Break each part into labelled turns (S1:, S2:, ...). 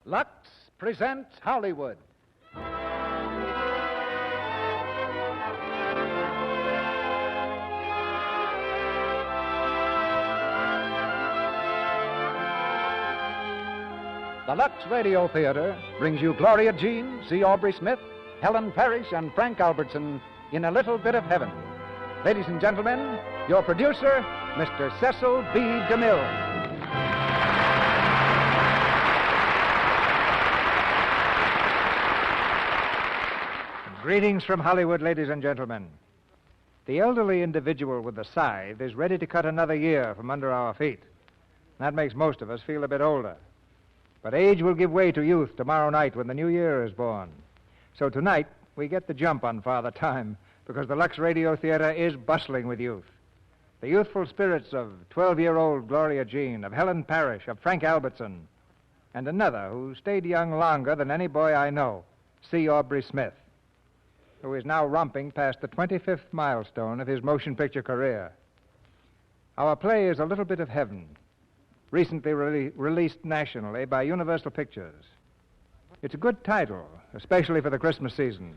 S1: Lux presents Hollywood. The Lux Radio Theater brings you Gloria Jean, C. Aubrey Smith, Helen Parrish, and Frank Albertson in A Little Bit of Heaven. Ladies and gentlemen, your producer, Mr. Cecil B. DeMille. Greetings from Hollywood, ladies and gentlemen. The elderly individual with the scythe is ready to cut another year from under our feet. That makes most of us feel a bit older. But age will give way to youth tomorrow night when the new year is born. So tonight, we get the jump on Father Time because the Lux Radio Theater is bustling with youth. The youthful spirits of 12-year-old Gloria Jean, of Helen Parrish, of Frank Albertson, and another who stayed young longer than any boy I know, C. Aubrey Smith, who is now romping past the 25th milestone of his motion picture career. Our play is A Little Bit of Heaven, recently released nationally by Universal Pictures. It's a good title, especially for the Christmas season,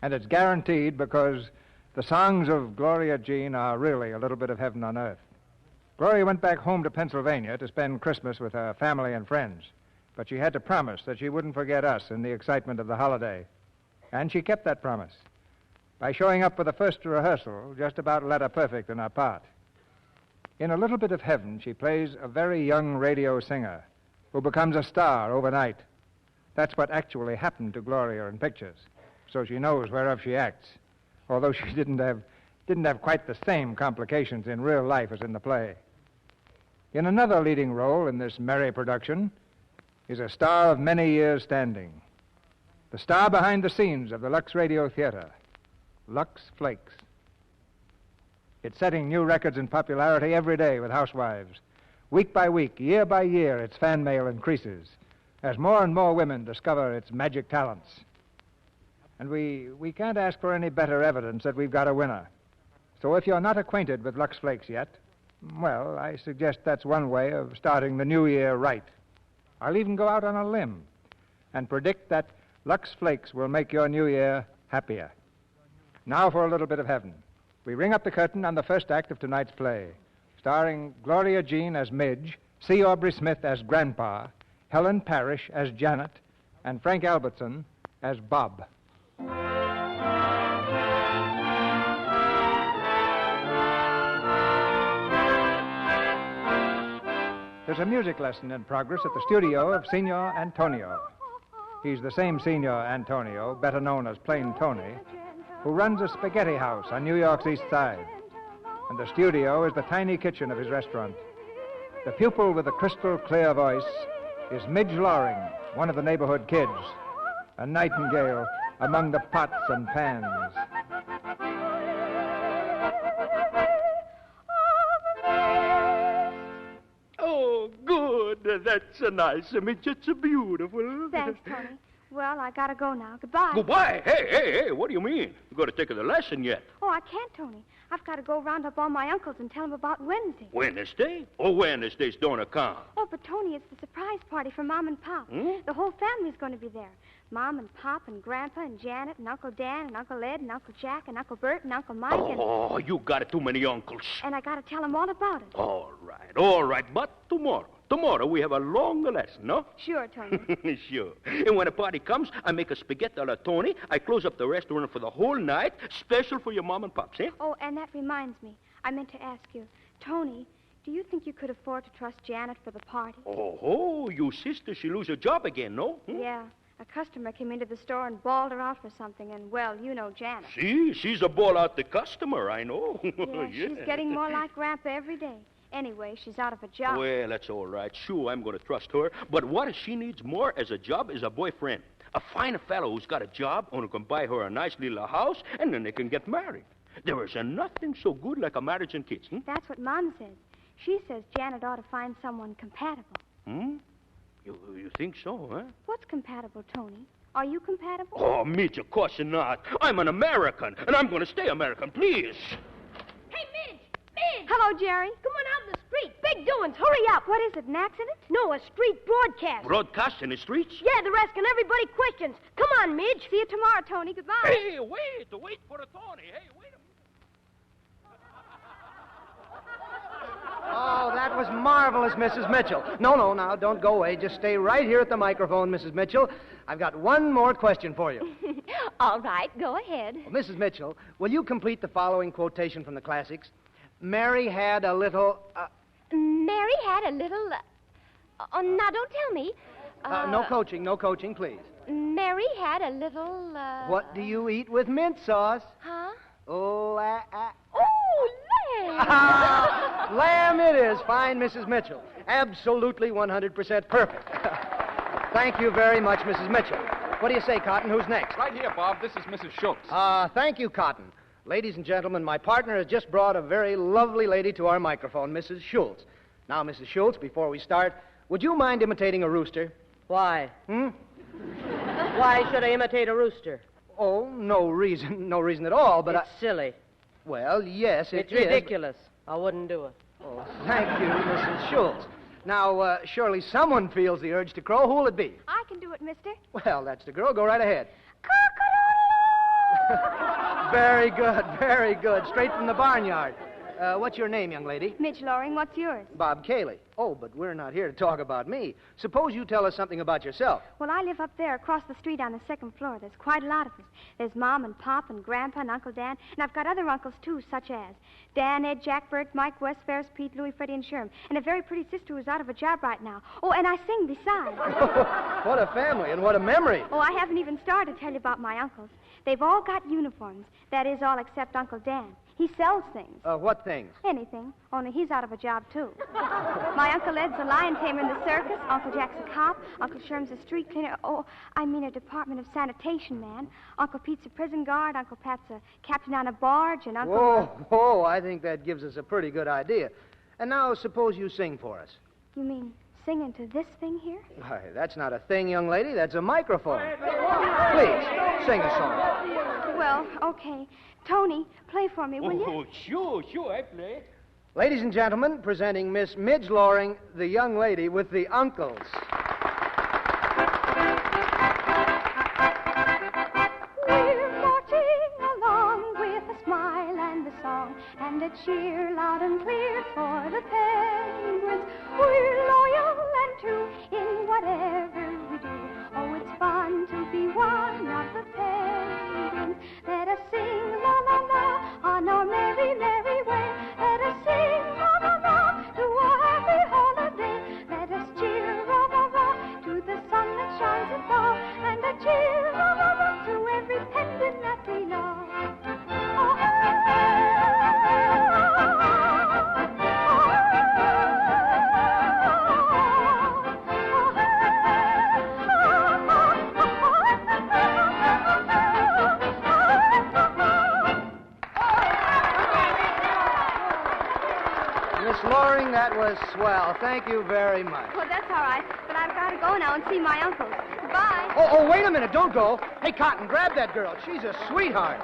S1: and it's guaranteed because the songs of Gloria Jean are really a little bit of heaven on earth. Gloria went back home to Pennsylvania to spend Christmas with her family and friends, but she had to promise that she wouldn't forget us in the excitement of the holiday. And she kept that promise by showing up for the first rehearsal just about letter perfect in her part. In A Little Bit of Heaven, she plays a very young radio singer who becomes a star overnight. That's what actually happened to Gloria in pictures, so she knows whereof she acts, although she didn't have quite the same complications in real life as in the play. In another leading role in this merry production is a star of many years' standing, the star behind the scenes of the Lux Radio Theater, Lux Flakes. It's setting new records in popularity every day with housewives. Week by week, year by year, its fan mail increases as more and more women discover its magic talents. And we can't ask for any better evidence that we've got a winner. So if you're not acquainted with Lux Flakes yet, well, I suggest that's one way of starting the new year right. I'll even go out on a limb and predict that Lux Flakes will make your new year happier. Now for A Little Bit of Heaven. We ring up the curtain on the first act of tonight's play, starring Gloria Jean as Midge, C. Aubrey Smith as Grandpa, Helen Parrish as Janet, and Frank Albertson as Bob. There's a music lesson in progress at the studio of Signor Antonio. He's the same Signor Antonio, better known as Plain Tony, who runs a spaghetti house on New York's East Side. And the studio is the tiny kitchen of his restaurant. The pupil with the crystal clear voice is Midge Loring, one of the neighborhood kids, a nightingale among the pots and pans.
S2: Oh, good. That's a nice image. It's a beautiful.
S3: Thanks, Tony. Well, I gotta go now. Goodbye.
S2: Goodbye? Hey, what do you mean? You got to take the lesson yet.
S3: Oh, I can't, Tony. I've got to go round up all my uncles and tell them about Wednesday.
S2: Wednesday? Oh, Wednesdays don't account.
S3: Oh, but Tony, it's the surprise party for Mom and Pop. The whole family's going to be there. Mom and Pop and Grandpa and Janet and Uncle Dan and Uncle Ed and Uncle Jack and Uncle Bert and Uncle Mike and...
S2: Oh, you got too many uncles.
S3: And I got to tell them all about it.
S2: All right. But tomorrow we have a longer lesson, no?
S3: Sure, Tony.
S2: Sure. And when the party comes, I make a spaghetti alla Tony. I close up the restaurant for the whole night, special for your Mom and Pops, eh?
S3: Oh, and that reminds me. I meant to ask you, Tony, do you think you could afford to trust Janet for the party?
S2: Oh, your sister, she lose her job again, no?
S3: Yeah. A customer came into the store and bawled her out for something, and, well, you know Janet.
S2: She's a ball-out the customer, I know.
S3: Yeah, she's getting more like Grandpa every day. Anyway, she's out of a job.
S2: Well, that's all right. Sure, I'm going to trust her. But what she needs more as a job is a boyfriend. A fine fellow who's got a job and who can buy her a nice little house, and then they can get married. There is nothing so good like a marriage and kids,
S3: That's what Mom says. She says Janet ought to find someone compatible.
S2: You think so, huh?
S3: What's compatible, Tony? Are you compatible?
S2: Oh, Midge, of course not. I'm an American, and I'm going to stay American, please.
S4: Hey, Midge! Midge!
S3: Hello, Jerry.
S4: Come on out in the street. Big big doings. Hurry up.
S3: What is it, an accident?
S4: No, a street broadcast.
S2: Broadcast in the streets?
S4: Yeah, they're asking everybody questions. Come on, Midge.
S3: See you tomorrow, Tony. Goodbye.
S2: Hey, wait for the Tony. Hey, wait a minute.
S5: Oh, that was marvelous, Mrs. Mitchell. No, now, don't go away. Just stay right here at the microphone, Mrs. Mitchell. I've got one more question for you.
S6: All right, go ahead.
S5: Well, Mrs. Mitchell, will you complete the following quotation from the classics? Mary had a little...
S6: Mary had a little... oh, now, don't tell me.
S5: no coaching, please.
S6: Mary had a little...
S5: What do you eat with mint sauce?
S6: Huh?
S5: Oh,
S6: Oh, lamb!
S5: Lamb it is. Fine, Mrs. Mitchell. Absolutely 100% perfect. Thank you very much, Mrs. Mitchell. What do you say, Cotton? Who's next?
S7: Right here, Bob. This is Mrs. Schultz.
S5: Thank you, Cotton. Ladies and gentlemen, my partner has just brought a very lovely lady to our microphone, Mrs. Schultz. Now, Mrs. Schultz, before we start, would you mind imitating a rooster?
S8: Why? Why should I imitate a rooster?
S5: Oh, no reason at all, but
S8: It's silly.
S5: Well, yes,
S8: It's
S5: is.
S8: ridiculous. I wouldn't do it.
S5: Oh, thank you, Mrs. Schultz. Now, surely someone feels the urge to crow. Who will it be?
S3: I can do it, mister.
S5: Well, that's the girl. Go right ahead. Very good. Straight from the barnyard. What's your name, young lady?
S3: Midge Loring, what's yours?
S5: Bob Cayley. Oh, but we're not here to talk about me. Suppose you tell us something about yourself.
S3: Well, I live up there across the street on the second floor. There's quite a lot of us. There's Mom and Pop and Grandpa and Uncle Dan. And I've got other uncles, too, such as Dan, Ed, Jack, Bert, Mike, Wes, Ferris, Pete, Louie, Freddie, and Sherm. And a very pretty sister who's out of a job right now. Oh, and I sing besides.
S5: What a family and what a memory.
S3: Oh, I haven't even started to tell you about my uncles. They've all got uniforms. That is, all except Uncle Dan. He sells things.
S5: What things?
S3: Anything. Only he's out of a job, too. My Uncle Ed's a lion tamer in the circus. Uncle Jack's a cop. Uncle Sherm's a street cleaner. Oh, I mean a Department of Sanitation man. Uncle Pete's a prison guard. Uncle Pat's a captain on a barge. And Uncle...
S5: Whoa, I think that gives us a pretty good idea. And now, suppose you sing for us.
S3: You mean sing into this thing here?
S5: Why, that's not a thing, young lady. That's a microphone. Please, sing a song.
S3: Well, okay. Tony, play for me, will you?
S2: Oh, sure, I play.
S5: Ladies and gentlemen, presenting Miss Midge Loring, the young lady with the uncles.
S3: We're marching along with a smile and a song and a cheer loud and clear for the penguins. We're loyal and true in whatever we do. Oh, it's fun to be one of the penguins. Let us sing la la la on our merry, merry way. Let us sing la la la to a happy holiday. Let us cheer ra ra ra to the sun that shines above, and a cheer ra ra ra to every penguin that we love.
S5: Miss Loring, that was swell. Thank you very much.
S3: Well, that's all right, but I've got to go now and see my uncles. Goodbye.
S5: Oh, wait a minute. Don't go. Hey, Cotton, grab that girl. She's a sweetheart.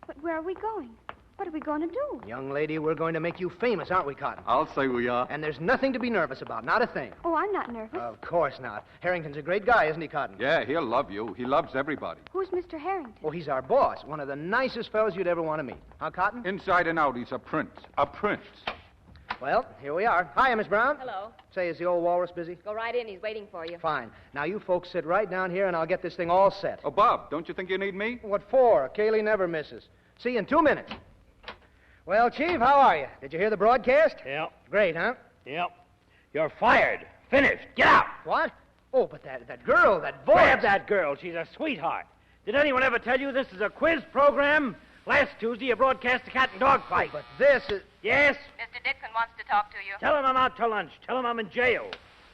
S3: But where are we going? What are we going to do?
S5: Young lady, we're going to make you famous, aren't we, Cotton?
S7: I'll say we are.
S5: And there's nothing to be nervous about. Not a thing.
S3: Oh, I'm not nervous.
S5: Of course not. Harrington's a great guy, isn't he, Cotton?
S7: Yeah, he'll love you. He loves everybody.
S3: Who's Mr. Harrington?
S5: Oh, he's our boss. One of the nicest fellows you'd ever want to meet. Huh, Cotton?
S7: Inside and out, he's a prince. A prince.
S5: Well, here we are. Hiya, Miss Brown.
S8: Hello.
S5: Say, is the old walrus busy?
S8: Go right in. He's waiting for you.
S5: Fine. Now, you folks sit right down here, and I'll get this thing all set.
S7: Oh, Bob, don't you think you need me?
S5: What for? Kaylee never misses. See you in 2 minutes. Well, Chief, how are you? Did you hear the broadcast?
S9: Yep.
S5: Great, huh?
S9: Yep. You're fired. Finished. Get out.
S5: What? Oh, but that girl, that voice.
S9: Grab that girl. She's a sweetheart. Did anyone ever tell you this is a quiz program? Last Tuesday, you broadcast a cat and dog fight.
S5: But this is...
S9: Yes?
S6: Mr. Dixon wants to talk to you.
S9: Tell him I'm out to lunch. Tell him I'm in jail.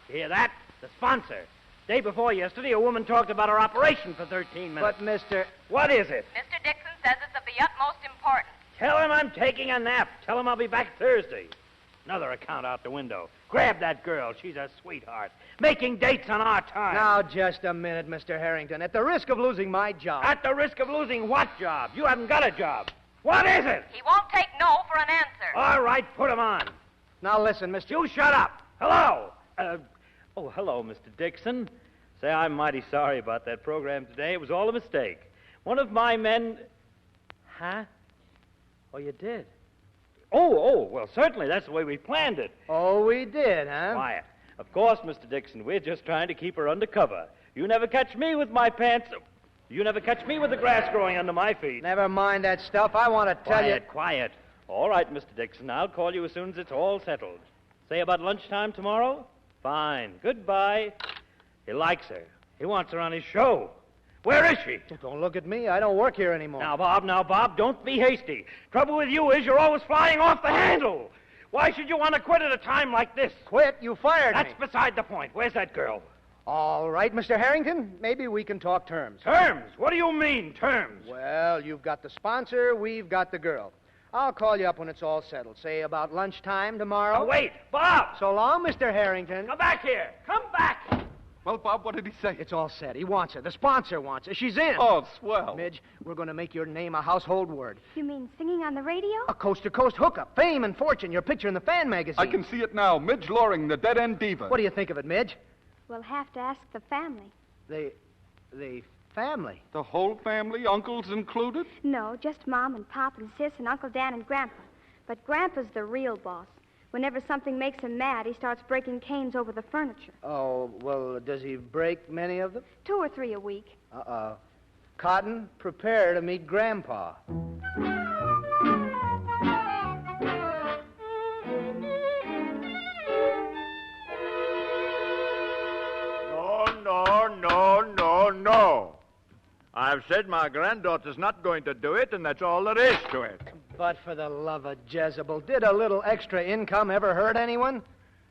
S9: You hear that? The sponsor. Day before yesterday, a woman talked about her operation for 13 minutes.
S5: But, Mr...
S9: What is it?
S6: Mr. Dixon says it's of the utmost importance.
S9: Tell him I'm taking a nap. Tell him I'll be back Thursday. Another account out the window. Grab that girl. She's a sweetheart. Making dates on our time.
S5: Now, just a minute, Mr. Harrington. At the risk of losing my job.
S9: At the risk of losing what job? You haven't got a job. What is it?
S10: He won't take no for an answer.
S9: All right, put him on.
S5: Now, listen, Mr.
S9: You shut up. Hello. Hello, Mr. Dixon. Say, I'm mighty sorry about that program today. It was all a mistake. One of my men... Huh? Oh, you did? Well, certainly. That's the way we planned it.
S5: Oh, we did, huh?
S9: Quiet. Of course, Mr. Dixon, we're just trying to keep her undercover. You never catch me with my pants... You never catch me with the grass growing under my feet.
S5: Never mind that stuff. I want to tell you...
S9: Quiet. All right, Mr. Dixon. I'll call you as soon as it's all settled. Say about lunchtime tomorrow? Fine. Goodbye. He likes her. He wants her on his show. Where is she?
S5: Don't look at me. I don't work here anymore.
S9: Now, Bob, don't be hasty. Trouble with you is you're always flying off the handle. Why should you want to quit at a time like this?
S5: Quit? You fired me.
S9: That's beside the point. Where's that girl?
S5: All right, Mr. Harrington. Maybe we can talk terms.
S9: Terms? What do you mean, terms?
S5: Well, you've got the sponsor, we've got the girl. I'll call you up when it's all settled. Say about lunchtime tomorrow.
S9: Oh, wait, Bob!
S5: So long, Mr. Harrington.
S9: Come back here. Come back!
S7: Well, Bob, what did he say?
S5: It's all set. He wants her. The sponsor wants her. She's in.
S7: Oh, swell.
S5: Midge, we're going to make your name a household word.
S3: You mean singing on the radio?
S5: A coast-to-coast hookup. Fame and fortune. Your picture in the fan magazine.
S7: I can see it now. Midge Loring, the dead-end diva.
S5: What do you think of it, Midge?
S3: We'll have to ask the family.
S5: The family?
S7: The whole family, uncles included?
S3: No, just Mom and Pop and Sis and Uncle Dan and Grandpa. But Grandpa's the real boss. Whenever something makes him mad, he starts breaking canes over the furniture.
S5: Oh, well, does he break many of them?
S3: 2 or 3 a week.
S5: Uh-oh. Cotton, prepare to meet Grandpa.
S11: No. I've said my granddaughter's not going to do it, and that's all there is to it.
S5: But for the love of Jezebel, did a little extra income ever hurt anyone?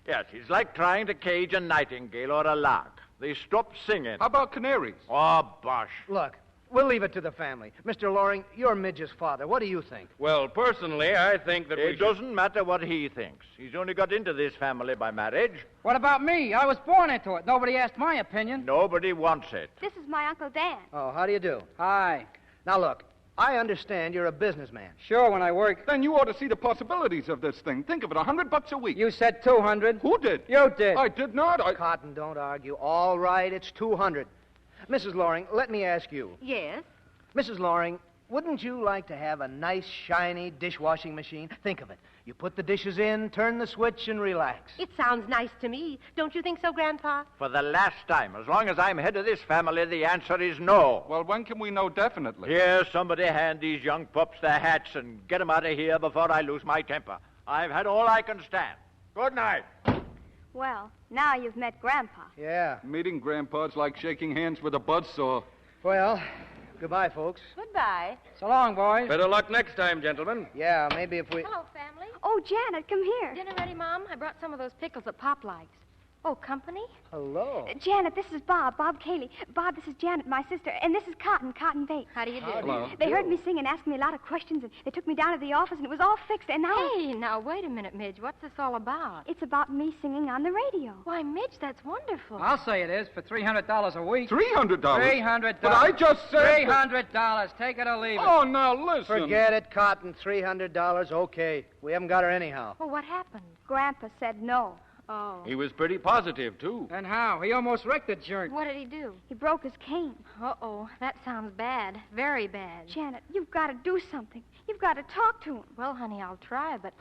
S11: Yes, it's like trying to cage a nightingale or a lark. They stop singing.
S7: How about canaries?
S11: Oh, bosh.
S5: Look, we'll leave it to the family. Mr. Loring, you're Midge's father. What do you think?
S11: Well, personally, I think that it doesn't matter what he thinks. He's only got into this family by marriage.
S8: What about me? I was born into it. Nobody asked my opinion.
S11: Nobody wants it.
S3: This is my Uncle Dan.
S5: Oh, how do you do?
S8: Hi.
S5: Now, look, I understand you're a businessman.
S8: Sure, when I work.
S7: Then you ought to see the possibilities of this thing. Think of it, $100 a week.
S8: You said 200.
S7: Who did?
S8: You did.
S7: I did not.
S5: Cotton, don't argue. All right, it's 200. Mrs. Loring, let me ask you.
S10: Yes?
S5: Mrs. Loring, wouldn't you like to have a nice, shiny dishwashing machine? Think of it. You put the dishes in, turn the switch, and relax.
S10: It sounds nice to me. Don't you think so, Grandpa?
S11: For the last time, as long as I'm head of this family, the answer is no.
S7: Well, when can we know definitely?
S11: Here, somebody hand these young pups their hats and get them out of here before I lose my temper. I've had all I can stand. Good night.
S3: Well, now you've met Grandpa.
S5: Yeah.
S7: Meeting Grandpa's like shaking hands with a buzzsaw.
S5: Well, goodbye, folks.
S10: Goodbye.
S8: So long, boys.
S2: Better luck next time, gentlemen.
S5: Yeah, maybe if we...
S6: Hello, family.
S3: Oh, Janet, come here.
S6: Dinner ready, Mom? I brought some of those pickles that Pop likes. Oh, company?
S5: Hello.
S3: Janet, this is Bob Cayley. Bob, this is Janet, my sister. And this is Cotton Bates.
S6: How do you do?
S7: Hello.
S3: They heard me sing and asked me a lot of questions, and they took me down to the office, and it was all fixed, and now...
S6: Hey, now, wait a minute, Midge. What's this all about?
S3: It's about me singing on the radio.
S6: Why, Midge, that's wonderful.
S8: I'll say it is for $300 a week.
S7: $300?
S8: $300.
S7: But I just said...
S8: $300. Take it or leave it.
S7: Oh, now listen.
S5: Forget it, Cotton. $300, okay. We haven't got her anyhow.
S6: Well, what happened?
S3: Grandpa said no.
S6: Oh.
S2: He was pretty positive, too.
S8: And how? He almost wrecked the jerk.
S6: What did he do?
S3: He broke his cane.
S6: Uh-oh. That sounds bad. Very bad.
S3: Janet, you've got to do something. You've got to talk to him.
S6: Well, honey, I'll try, but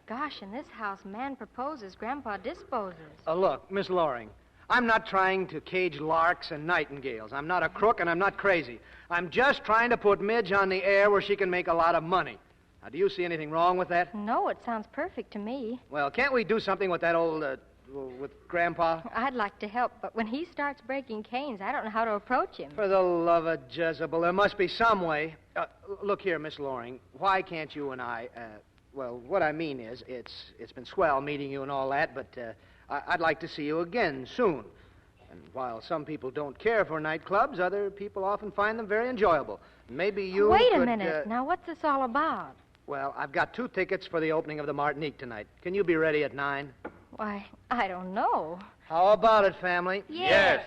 S6: gosh, in this house, man proposes, Grandpa disposes.
S5: Look, Miss Loring, I'm not trying to cage larks and nightingales. I'm not a crook and I'm not crazy. I'm just trying to put Midge on the air where she can make a lot of money. Now, do you see anything wrong with that?
S6: No, it sounds perfect to me.
S5: Well, can't we do something with that old, with Grandpa?
S6: I'd like to help, but when he starts breaking canes, I don't know how to approach him.
S5: For the love of Jezebel, there must be some way. Look here, Miss Loring, why can't you and I, well, what I mean is, it's been swell meeting you and all that, but I'd like to see you again soon. And while some people don't care for nightclubs, other people often find them very enjoyable. Maybe you
S6: Wait
S5: could,
S6: a minute. Now, what's this all about?
S5: Well, I've got 2 tickets for the opening of the Martinique tonight. Can you be ready at 9?
S6: Why, I don't know.
S5: How about it, family?
S6: Yes.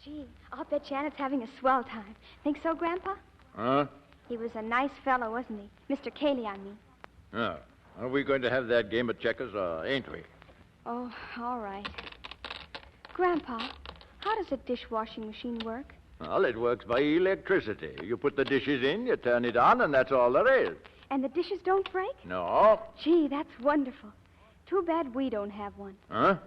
S3: Gee, I'll bet Janet's having a swell time. Think so, Grandpa?
S11: Huh?
S3: He was a nice fellow, wasn't he? Mr. Cayley, I mean.
S11: Yeah. Are we going to have that game of checkers, or ain't we?
S3: Oh, all right. Grandpa, how does a dishwashing machine work?
S11: Well, it works by electricity. You put the dishes in, you turn it on, and that's all there is.
S3: And the dishes don't break?
S11: No.
S3: Gee, that's wonderful. Too bad we don't have one.
S11: Huh?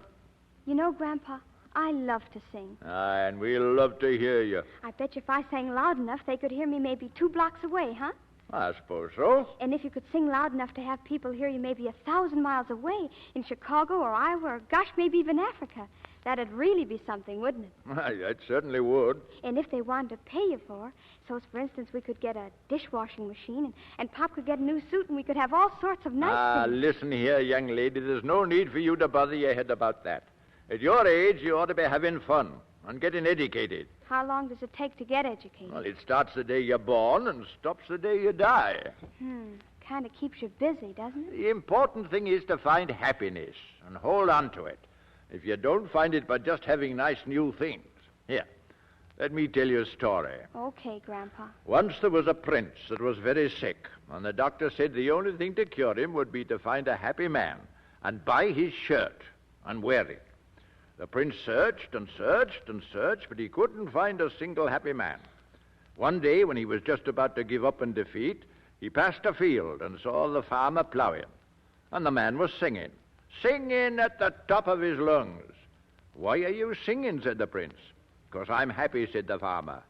S3: You know, Grandpa, I love to sing.
S11: And we'll love to hear you.
S3: I bet you if I sang loud enough, they could hear me maybe 2 blocks away, huh?
S11: I suppose so.
S3: And if you could sing loud enough to have people hear you maybe 1,000 miles away in Chicago or Iowa or, gosh, maybe even Africa, that'd really be something, wouldn't it?
S11: Why, that certainly would.
S3: And if they wanted to pay you for, so for instance, we could get a dishwashing machine and Pop could get a new suit and we could have all sorts of nice things.
S11: Listen here, young lady. There's no need for you to bother your head about that. At your age, you ought to be having fun and getting educated.
S3: How long does it take to get educated?
S11: Well, it starts the day you're born and stops the day you die.
S3: Kind of keeps you busy, doesn't it?
S11: The important thing is to find happiness and hold on to it. If you don't find it by just having nice new things. Here, let me tell you a story.
S3: Okay, Grandpa.
S11: Once there was a prince that was very sick, and the doctor said the only thing to cure him would be to find a happy man and buy his shirt and wear it. The prince searched and searched and searched, but he couldn't find a single happy man. One day, when he was just about to give up in defeat, he passed a field and saw the farmer plowing. And the man was singing at the top of his lungs. "Why are you singing?" said the prince. "'Cause I'm happy," said the farmer.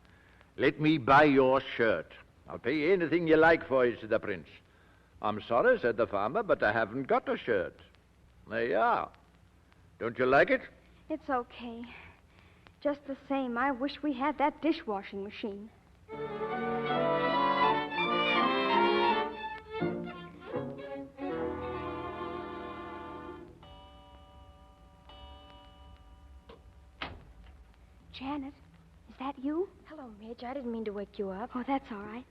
S11: "Let me buy your shirt. I'll pay you anything you like for it," said the prince. "I'm sorry," said the farmer, "but I haven't got a shirt." "There you are. Don't you like it?"
S3: It's okay. Just the same, I wish we had that dishwashing machine. Janet, is that you?
S6: Hello, Midge. I didn't mean to wake you up.
S3: Oh, that's all right.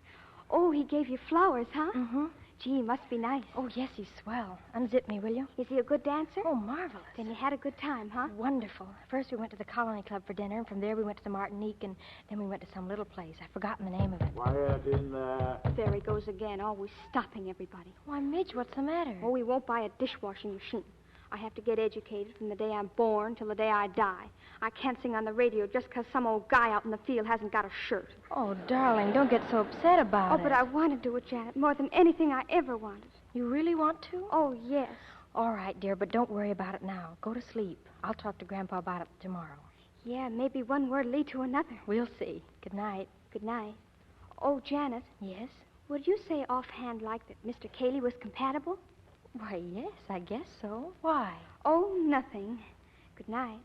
S3: Oh, he gave you flowers, huh?
S6: Mm-hmm.
S3: Gee, he must be nice.
S6: Oh, yes, he's swell. Unzip me, will you?
S3: Is he a good dancer?
S6: Oh, marvelous.
S3: Then you had a good time, huh?
S6: Wonderful. First we went to the Colony Club for dinner, and from there we went to the Martinique, and then we went to some little place. I've forgotten the name of it.
S11: Quiet in there.
S3: There he goes again, always stopping everybody.
S6: Why, Midge, what's the matter?
S3: Oh, he won't buy a dishwashing machine. I have to get educated from the day I'm born till the day I die. I can't sing on the radio just 'cause some old guy out in the field hasn't got a shirt.
S6: Oh, darling, don't get so upset about it.
S3: Oh, but I want to do it, Janet, more than anything I ever wanted.
S6: You really want to?
S3: Oh, yes.
S6: All right, dear, but don't worry about it now. Go to sleep. I'll talk to Grandpa about it tomorrow.
S3: Yeah, maybe one word lead to another.
S6: We'll see. Good night.
S3: Good night. Oh, Janet.
S6: Yes?
S3: Would you say offhand like that Mr. Cayley was compatible?
S6: Why, yes, I guess so. Why?
S3: Oh, nothing. Good night.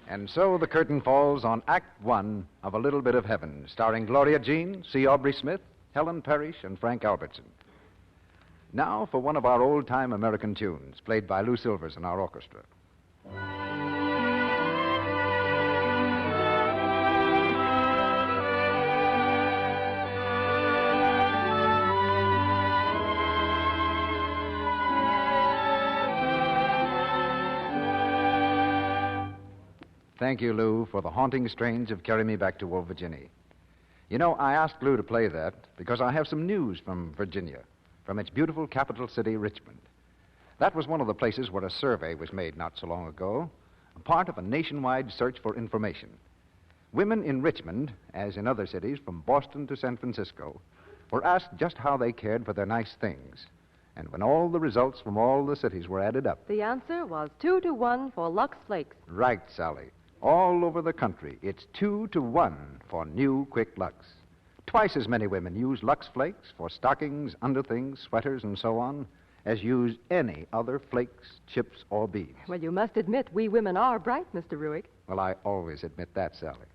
S12: And so the curtain falls on Act One of A Little Bit of Heaven, starring Gloria Jean, C. Aubrey Smith, Helen Parrish, and Frank Albertson. Now for one of our old-time American tunes, played by Lou Silvers and our orchestra. Thank you, Lou, for the haunting strains of Carry Me Back to Old Virginia. You know, I asked Lou to play that because I have some news from Virginia, from its beautiful capital city, Richmond. That was one of the places where a survey was made not so long ago, a part of a nationwide search for information. Women in Richmond, as in other cities from Boston to San Francisco, were asked just how they cared for their nice things. And when all the results from all the cities were added up...
S13: The answer was 2-1 for Lux Flakes.
S12: Right, Sally. All over the country, it's 2-1 for new Quick Lux. Twice as many women use Lux Flakes for stockings, underthings, sweaters, and so on, as use any other flakes, chips, or beads.
S13: Well, you must admit we women are bright, Mr. Ruick.
S12: Well, I always admit that, Sally.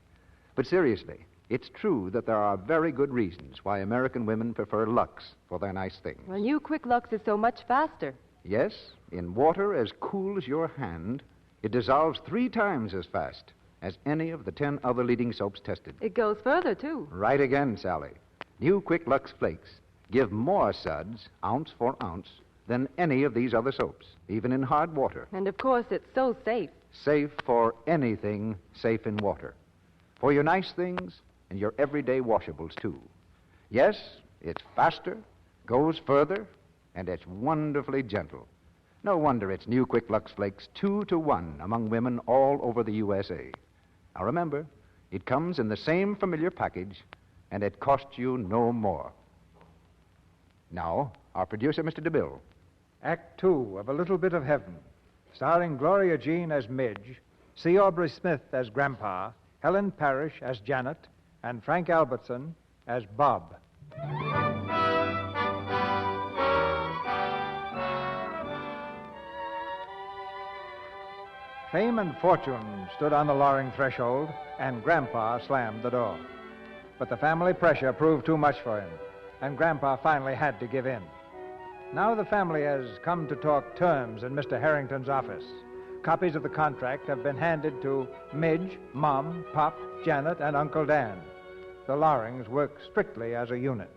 S12: But seriously, it's true that there are very good reasons why American women prefer Lux for their nice things.
S13: Well, new Quick Lux is so much faster.
S12: Yes, in water as cool as your hand, it dissolves 3 times as fast as any of the 10 other leading soaps tested.
S13: It goes further, too.
S12: Right again, Sally. New Quick Lux Flakes give more suds, ounce for ounce, than any of these other soaps, even in hard water.
S13: And, of course, it's so safe.
S12: Safe for anything safe in water. For your nice things and your everyday washables, too. Yes, it's faster, goes further, and it's wonderfully gentle. No wonder it's New Quick Lux Flakes 2 to 1 among women all over the USA. Now remember, it comes in the same familiar package, and it costs you no more. Now, our producer, Mr. DeBille.
S1: Act 2 of A Little Bit of Heaven, starring Gloria Jean as Midge, C. Aubrey Smith as Grandpa, Helen Parrish as Janet, and Frank Albertson as Bob. Fame and fortune stood on the Loring threshold, and Grandpa slammed the door. But the family pressure proved too much for him, and Grandpa finally had to give in. Now the family has come to talk terms in Mr. Harrington's office. Copies of the contract have been handed to Midge, Mom, Pop, Janet, and Uncle Dan. The Lorings work strictly as a unit.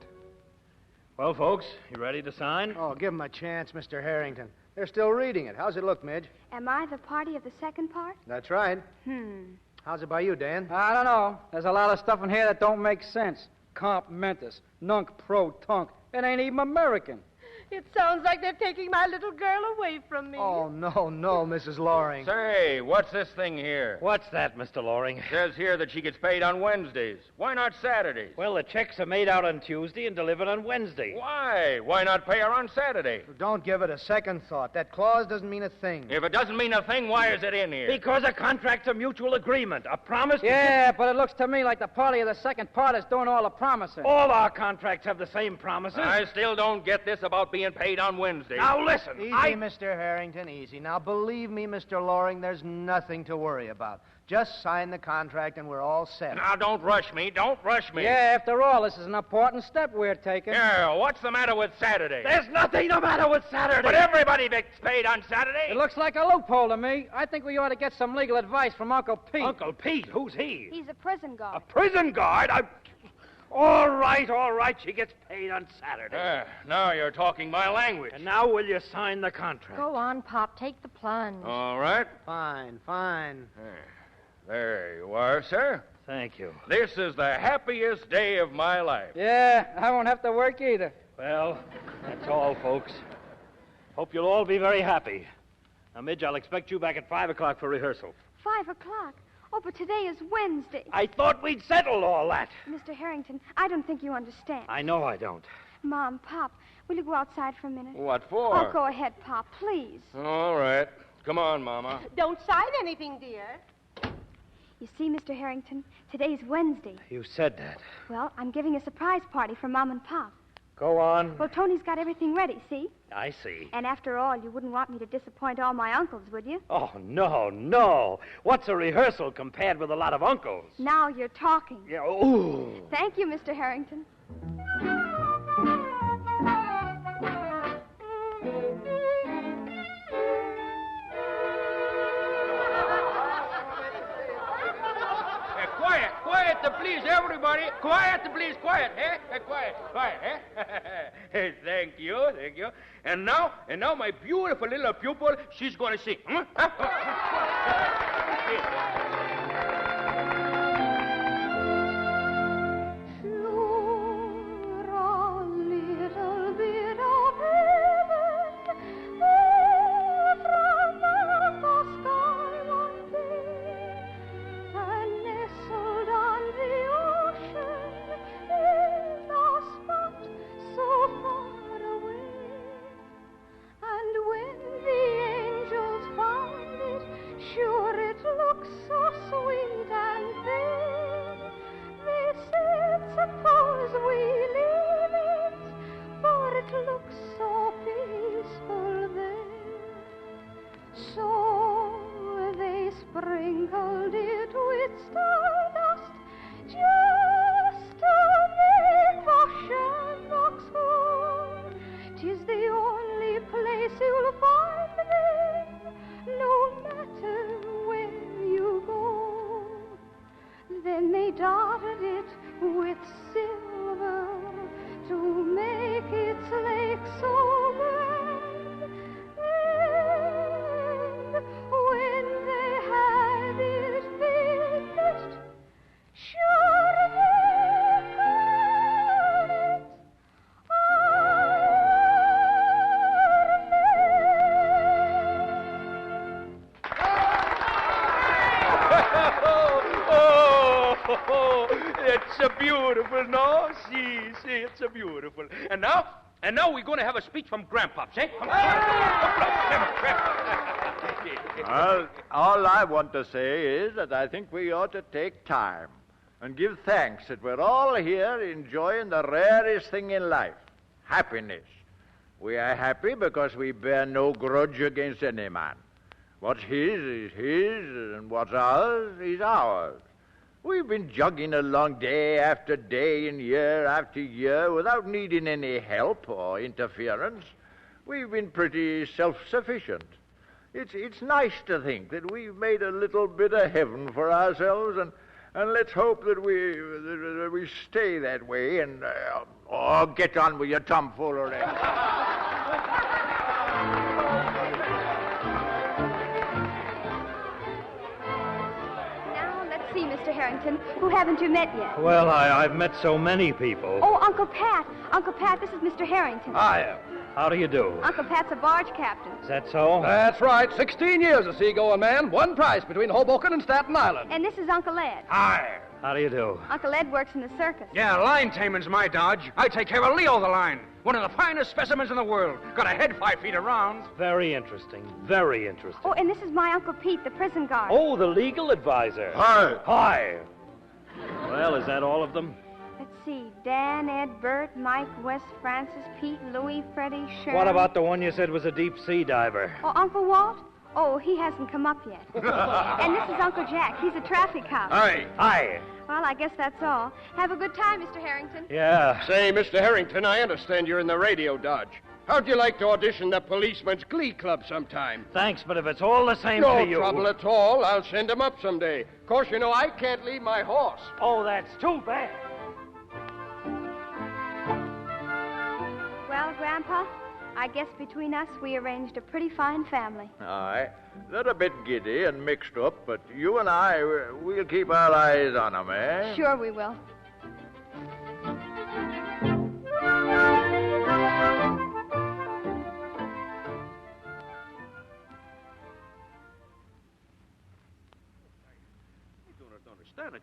S9: Well, folks, you ready to sign?
S5: Oh, give 'em a chance, Mr. Harrington. They're still reading it. How's it look, Midge?
S3: Am I the party of the second part?
S5: That's right. How's it by you, Dan?
S8: I don't know. There's a lot of stuff in here that don't make sense. Comp mentis, nunc pro tunc. It ain't even American.
S10: It sounds like they're taking my little girl away from me.
S5: Oh, no, Mrs. Loring.
S2: Say, what's this thing here?
S9: What's that, Mr. Loring?
S2: It says here that she gets paid on Wednesdays. Why not Saturdays?
S9: Well, the checks are made out on Tuesday and delivered on Wednesday.
S2: Why? Why not pay her on Saturday?
S5: Don't give it a second thought. That clause doesn't mean a thing.
S2: If it doesn't mean a thing, why is it in here?
S9: Because a contract's a mutual agreement, a promise.
S8: Yeah, but it looks to me like the party of the second part is doing all the promising.
S9: All our contracts have the same promises.
S2: I still don't get this about being paid on Wednesday.
S9: Now listen,
S5: Easy, Mr. Harrington, easy. Now, believe me, Mr. Loring, there's nothing to worry about. Just sign the contract and we're all set.
S2: Now, don't rush me. Don't rush me.
S8: Yeah, after all, this is an important step we're taking.
S2: Yeah, what's the matter with Saturday?
S9: There's nothing the matter with Saturday.
S2: But everybody gets paid on Saturday.
S8: It looks like a loophole to me. I think we ought to get some legal advice from Uncle Pete.
S9: Uncle Pete? Who's he?
S3: He's a prison guard.
S9: A prison guard? All right. She gets paid on Saturday.
S2: Now you're talking my language.
S9: And now will you sign the contract?
S6: Go on, Pop. Take the plunge.
S2: All right.
S5: Fine.
S2: There you are, sir.
S9: Thank you.
S2: This is the happiest day of my life.
S8: Yeah, I won't have to work either.
S9: Well, that's all, folks. Hope you'll all be very happy. Now, Midge, I'll expect you back at 5 o'clock for rehearsal.
S3: 5 o'clock? Oh, but today is Wednesday.
S9: I thought we'd settled all that.
S3: Mr. Harrington, I don't think you understand.
S9: I know I don't.
S3: Mom, Pop, will you go outside for a minute?
S2: What for?
S3: Oh, go ahead, Pop, please.
S2: All right. Come on, Mama.
S10: Don't sign anything, dear.
S3: You see, Mr. Harrington, today's Wednesday.
S9: You said that.
S3: Well, I'm giving a surprise party for Mom and Pop.
S9: Go on.
S3: Well, Tony's got everything ready, see?
S9: I see.
S3: And after all, you wouldn't want me to disappoint all my uncles, would you?
S9: Oh, no. What's a rehearsal compared with a lot of uncles?
S3: Now you're talking.
S9: Yeah, ooh.
S3: Thank you, Mr. Harrington.
S2: Quiet, please, everybody. Quiet, please, quiet, eh? Quiet, eh? Thank you. And now, my beautiful little pupil, she's going to sing.
S3: Sure, it looks so sweet. sprinkled it with stardust, just to make for Sherlock's home. 'Tis the only place you'll find me, no matter where you go. Then they dotted it with silver to make its lake so grand. And when they had it finished, sure they called it
S2: Oh, it's a beautiful, no? See, it's a beautiful. And now we're going to have a speech from Grandpops, eh?
S11: Well, all I want to say is that I think we ought to take time and give thanks that we're all here enjoying the rarest thing in life, happiness. We are happy because we bear no grudge against any man. What's his is his, and what's ours is ours. We've been jogging along day after day and year after year without needing any help or interference. We've been pretty self-sufficient. It's nice to think that we've made a little bit of heaven for ourselves, and let's hope that we stay that way and get on with your tomfoolery.
S3: See, Mr. Harrington, who haven't you met yet?
S9: Well, I've met so many people.
S3: Oh, Uncle Pat. Uncle Pat, this is Mr. Harrington.
S9: Hi. How do you do?
S3: Uncle Pat's a barge captain.
S9: Is that so?
S14: That's right. 16 years a seagoing man. One price between Hoboken and Staten Island.
S3: And this is Uncle Ed.
S14: Hi.
S9: How do you do?
S3: Uncle Ed works in the circus.
S14: Yeah, line taming's my dodge. I take care of Leo the line. One of the finest specimens in the world. Got a head 5 feet around.
S9: Very interesting. Very interesting.
S3: Oh, and this is my Uncle Pete, the prison guard.
S9: Oh, the legal advisor.
S14: Hi.
S9: Hi. Well, is that all of them?
S3: Let's see. Dan, Ed, Bert, Mike, Wes, Francis, Pete, Louie, Freddie, Sherman.
S9: What about the one you said was a deep-sea diver?
S3: Oh, Uncle Walt? Oh, he hasn't come up yet. And this is Uncle Jack. He's a traffic cop.
S14: Hi.
S9: Hi.
S3: Well, I guess that's all. Have a good time, Mr. Harrington.
S9: Yeah.
S14: Say, Mr. Harrington, I understand you're in the radio dodge. How'd you like to audition the Policeman's Glee Club sometime?
S9: Thanks, but if it's all the same
S14: No
S9: to you...
S14: trouble at all. I'll send him up someday. Of course, you know, I can't leave my horse.
S9: Oh, that's too bad.
S3: Well, Grandpa, I guess between us we arranged a pretty fine family.
S11: Aye. They're a bit giddy and mixed up, but you and I, we'll keep our eyes on them, eh?
S3: Sure we will.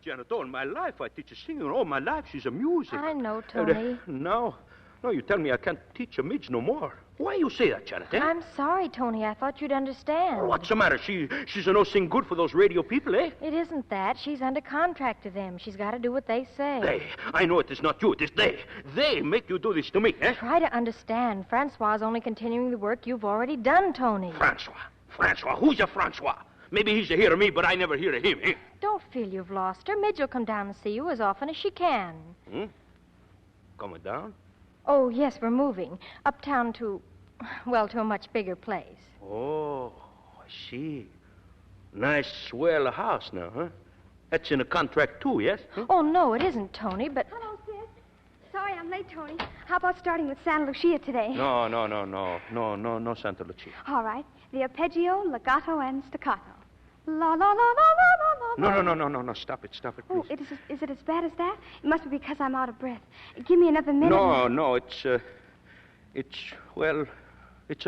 S2: Janet, all my life I teach her singing. All my life she's a music.
S6: I know, Tony.
S2: No, you tell me I can't teach a midge no more. Why you say that, Janet, eh?
S6: I'm sorry, Tony. I thought you'd understand.
S2: What's the matter? She's a no sing good for those radio people, eh?
S6: It isn't that. She's under contract to them. She's got to do what they say.
S2: They. I know it is not you. It is they. They make you do this to me, eh?
S6: Try to understand. Francois is only continuing the work you've already done, Tony.
S2: Francois? Who's a Francois? Maybe he's a hear of me, but I never hear of him, eh?
S6: Don't feel you've lost her. Midge will come down and see you as often as she can.
S2: Coming down?
S6: Oh, yes, we're moving. Uptown to a much bigger place.
S2: Oh, I see. Nice, swell house now, huh? That's in a contract, too, yes? Huh?
S6: Oh, no, it isn't, Tony, but...
S3: Hello, Sid. Sorry I'm late, Tony. How about starting with Santa Lucia today?
S2: No, Santa Lucia.
S3: All right. The arpeggio, legato, and staccato. La, la, la, la, la, la, la.
S2: No, stop it, please.
S3: Oh, is it as bad as that? It must be because I'm out of breath. Give me another minute.
S2: No, it's a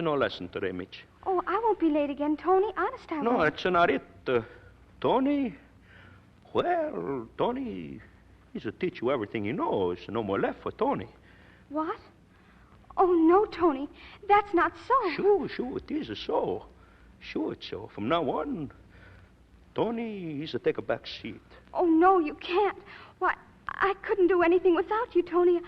S2: no lesson today, Mitch.
S3: Oh, I won't be late again, Tony. Honest, I won't.
S2: No, it's not it. Tony, Tony, he'll teach you everything he knows. No more left for Tony.
S3: What? Oh, no, Tony. That's not so.
S2: Sure, it is so. Sure, it's so. From now on, Tony, he's to take a back seat.
S3: Oh, no, you can't. Why, I couldn't do anything without you, Tony.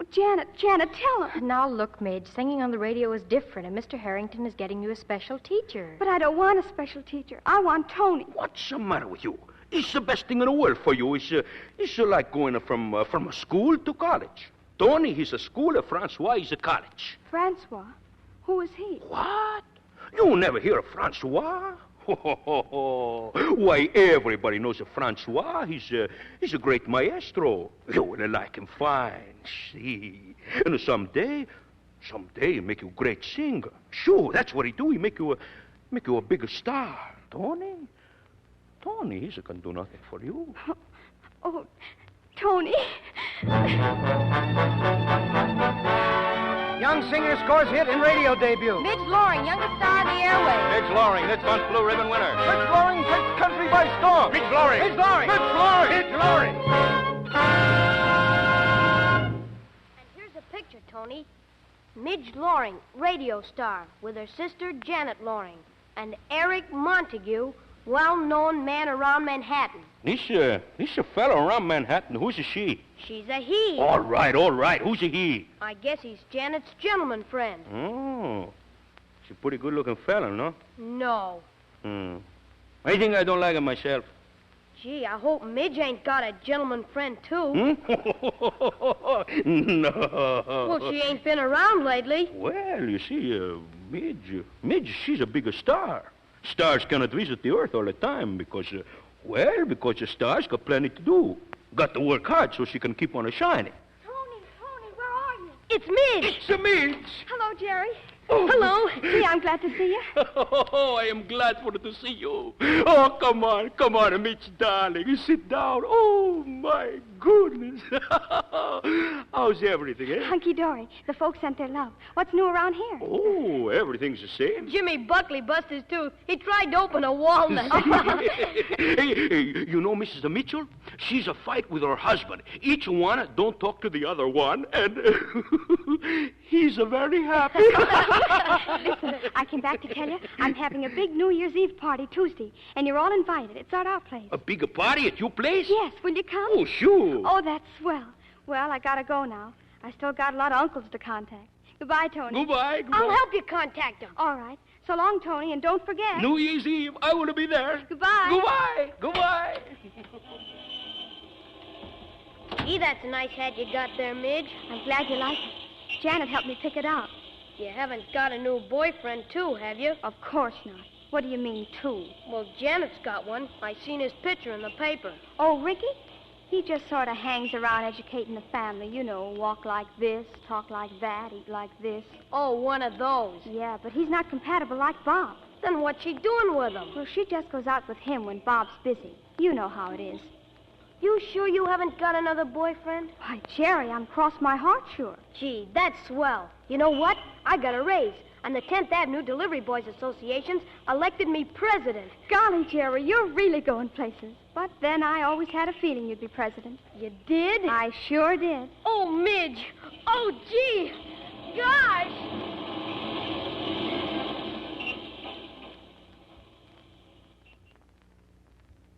S3: Oh, Janet, tell him.
S6: Now, look, Midge, singing on the radio is different, and Mr. Harrington is getting you a special teacher.
S3: But I don't want a special teacher. I want Tony.
S2: What's the matter with you? It's the best thing in the world for you. It's like going from a school to college. Tony, he's a school, and Francois, he's a college.
S3: Francois? Who is he?
S2: What? You never hear of Francois? Why, everybody knows of Francois. He's a great maestro. You will like him fine, see. And someday he'll make you a great singer. Sure, that's what he do. He make you a bigger star. Tony, he can do nothing for you.
S3: Oh, Tony.
S5: Young singer scores hit in radio debut.
S6: Midge Loring, youngest star in the airwaves.
S15: Midge Loring, this month's Blue Ribbon winner.
S14: Midge Loring takes country by storm.
S15: Midge Loring.
S14: Midge Loring. Midge Loring.
S15: Midge Loring.
S4: And here's a picture, Tony. Midge Loring, radio star, with her sister Janet Loring. And Eric Montague, well-known man around Manhattan.
S2: He's a fellow around Manhattan. Who's a she?
S4: She's a he.
S2: All right. Who's a he?
S4: I guess he's Janet's gentleman friend.
S2: Oh. She's a pretty good-looking fella, no?
S4: No.
S2: I think I don't like him myself.
S4: Gee, I hope Midge ain't got a gentleman friend, too.
S2: No.
S4: Well, she ain't been around lately.
S2: Well, you see, Midge, she's a bigger star. Stars cannot visit the Earth all the time because the stars got plenty to do. Got to work hard so she can keep on shining.
S3: Tony, where are you?
S4: It's Midge.
S2: It's a Midge.
S3: Hello, Jerry.
S2: Oh.
S3: Hello. Gee, I'm glad to see you.
S2: Oh, I am glad to see you. Oh, come on, Mitch, darling. Sit down. Oh, my goodness. How's everything, eh?
S3: Hunky-dory. The folks sent their love. What's new around here?
S2: Oh, everything's the same.
S4: Jimmy Buckley busted his tooth. He tried to open a walnut.
S2: Hey, you know Mrs. Mitchell? She's a fight with her husband. Each one don't talk to the other one, and he's a very happy.
S3: Listen, I came back to tell you I'm having a big New Year's Eve party Tuesday, and you're all invited. It's at our place.
S2: A bigger party at your place?
S3: Yes. Will you come?
S2: Oh, sure.
S3: Oh, that's swell. Well, I gotta go now. I still got a lot of uncles to contact. Goodbye, Tony.
S2: Goodbye.
S4: I'll help you contact him.
S3: All right. So long, Tony, and don't forget.
S2: New Year's Eve. I want to be there.
S3: Goodbye.
S2: Goodbye.
S4: Gee, that's a nice hat you got there, Midge.
S3: I'm glad you like it. Janet helped me pick it out.
S4: You haven't got a new boyfriend, too, have you?
S3: Of course not. What do you mean, two?
S4: Well, Janet's got one. I seen his picture in the paper.
S3: Oh, Ricky? He just sort of hangs around educating the family. You know, walk like this, talk like that, eat like this.
S4: Oh, one of those.
S3: Yeah, but he's not compatible like Bob.
S4: Then what's she doing with him?
S3: Well, she just goes out with him when Bob's busy. You know how it is.
S4: You sure you haven't got another boyfriend?
S3: Why, Jerry, I'm cross my heart sure.
S4: Gee, that's swell. You know what? I got a raise. And the 10th Avenue Delivery Boys Association's elected me president.
S3: Golly, Jerry, you're really going places. But then I always had a feeling you'd be president.
S4: You did?
S3: I sure did.
S4: Oh, Midge. Oh, gee. Gosh.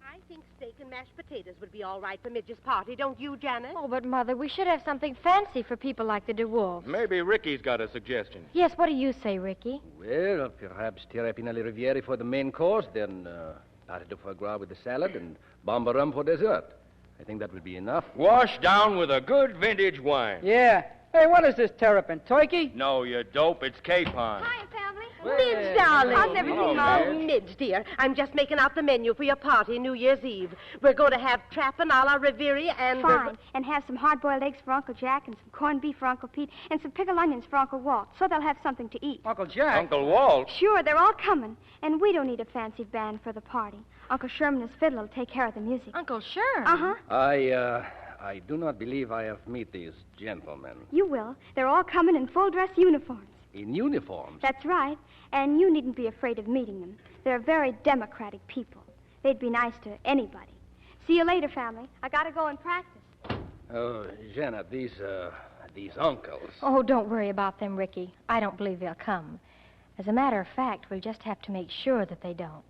S10: I think steak and mashed potatoes would be all right for Midge's party, don't you, Janet?
S6: Oh, but, Mother, we should have something fancy for people like the DeWolves.
S15: Maybe Ricky's got a suggestion.
S6: Yes, what do you say, Ricky?
S16: Well, perhaps terrapinelli rivieri for the main course, then pâté de foie gras with the salad, and bombarum for dessert. I think that would be enough.
S15: Washed down with a good vintage wine.
S8: Yeah. Hey, what is this terrapin? Turkey?
S15: No, you dope. It's capon.
S3: Hi, family.
S10: Midge, darling.
S3: How's everything
S10: Oh, Midge, dear. I'm just making out the menu for your party New Year's Eve. We're going to have trappin' a la Riviera and...
S3: Fine. And have some hard-boiled eggs for Uncle Jack and some corned beef for Uncle Pete and some pickled onions for Uncle Walt, so they'll have something to eat.
S8: Uncle Jack?
S15: Uncle Walt?
S3: Sure, they're all coming. And we don't need a fancy band for the party. Uncle Sherman, his fiddle, will take care of the music.
S6: Uncle Sherman?
S3: Uh-huh.
S16: I do not believe I have met these gentlemen.
S3: You will. They're all coming in full-dress uniforms.
S16: In uniforms?
S3: That's right. And you needn't be afraid of meeting them. They're very democratic people. They'd be nice to anybody. See you later, family. I gotta go and practice.
S16: Oh, Janet, these uncles.
S6: Oh, don't worry about them, Ricky. I don't believe they'll come. As a matter of fact, we'll just have to make sure that they don't.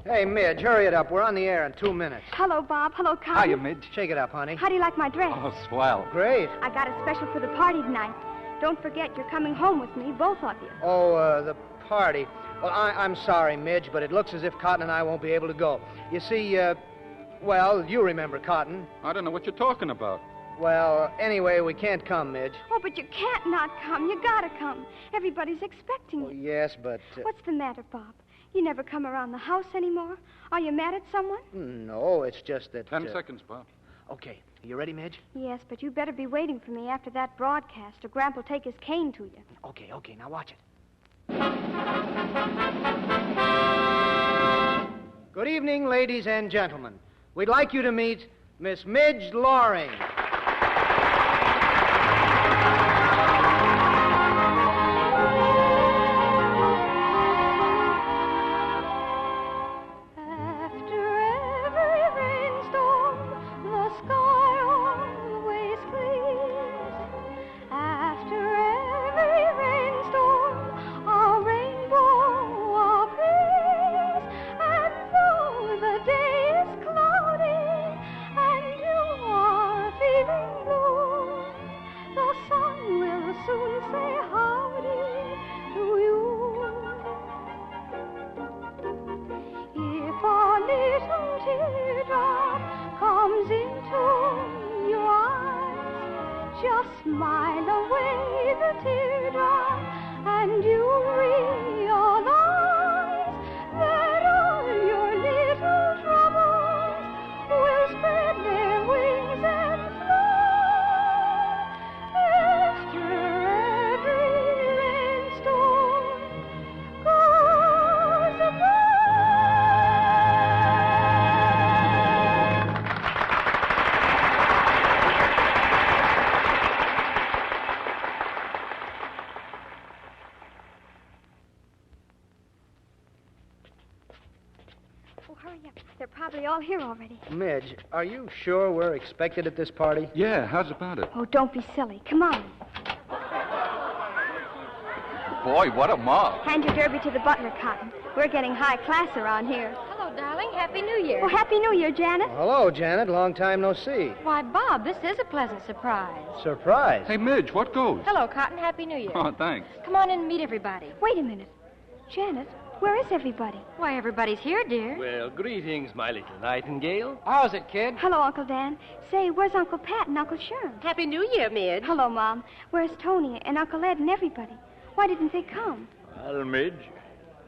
S5: Hey, Midge, hurry it up. We're on the air in 2 minutes.
S3: Hello, Bob. Hello, Cotton.
S7: Hiya, Midge.
S5: Shake it up, honey.
S3: How do you like my dress?
S7: Oh, swell.
S5: Great.
S3: I got it special for the party tonight. Don't forget, you're coming home with me, both of you.
S5: Oh, the party. Well, I'm sorry, Midge, but it looks as if Cotton and I won't be able to go. You see, well, you remember Cotton.
S7: I don't know what you're talking about.
S5: Well, anyway, we can't come, Midge.
S3: Oh, but you can't not come. You gotta come. Everybody's expecting you.
S5: Yes, but...
S3: What's the matter, Bob? You never come around the house anymore? Are you mad at someone?
S5: No, it's just that...
S7: 10 seconds, Bob.
S5: Okay. You ready, Midge?
S3: Yes, but you better be waiting for me after that broadcast, or Gramp will take his cane to you.
S5: Okay. Now watch it. Good evening, ladies and gentlemen. We'd like you to meet Miss Midge Loring.
S3: They're probably all here already.
S5: Midge, are you sure we're expected at this party?
S7: Yeah, how's about it?
S3: Oh, don't be silly. Come on.
S7: Boy, what a mob.
S3: Hand your derby to the butler, Cotton. We're getting high class around here.
S6: Hello, darling. Happy New Year.
S3: Oh, Happy New Year, Janet.
S5: Well, hello, Janet. Long time no see.
S6: Why, Bob, this is a pleasant surprise.
S5: Surprise?
S7: Hey, Midge, what goes?
S6: Hello, Cotton. Happy New Year.
S7: Oh, thanks.
S6: Come on in and meet everybody.
S3: Wait a minute. Janet, where is everybody?
S6: Why, everybody's here, dear.
S16: Well, greetings, my little nightingale.
S8: How's it, kid?
S3: Hello, Uncle Dan. Say, where's Uncle Pat and Uncle Sherm?
S10: Happy New Year, Midge.
S3: Hello, Mom. Where's Tony and Uncle Ed and everybody? Why didn't they come?
S11: Well, Midge,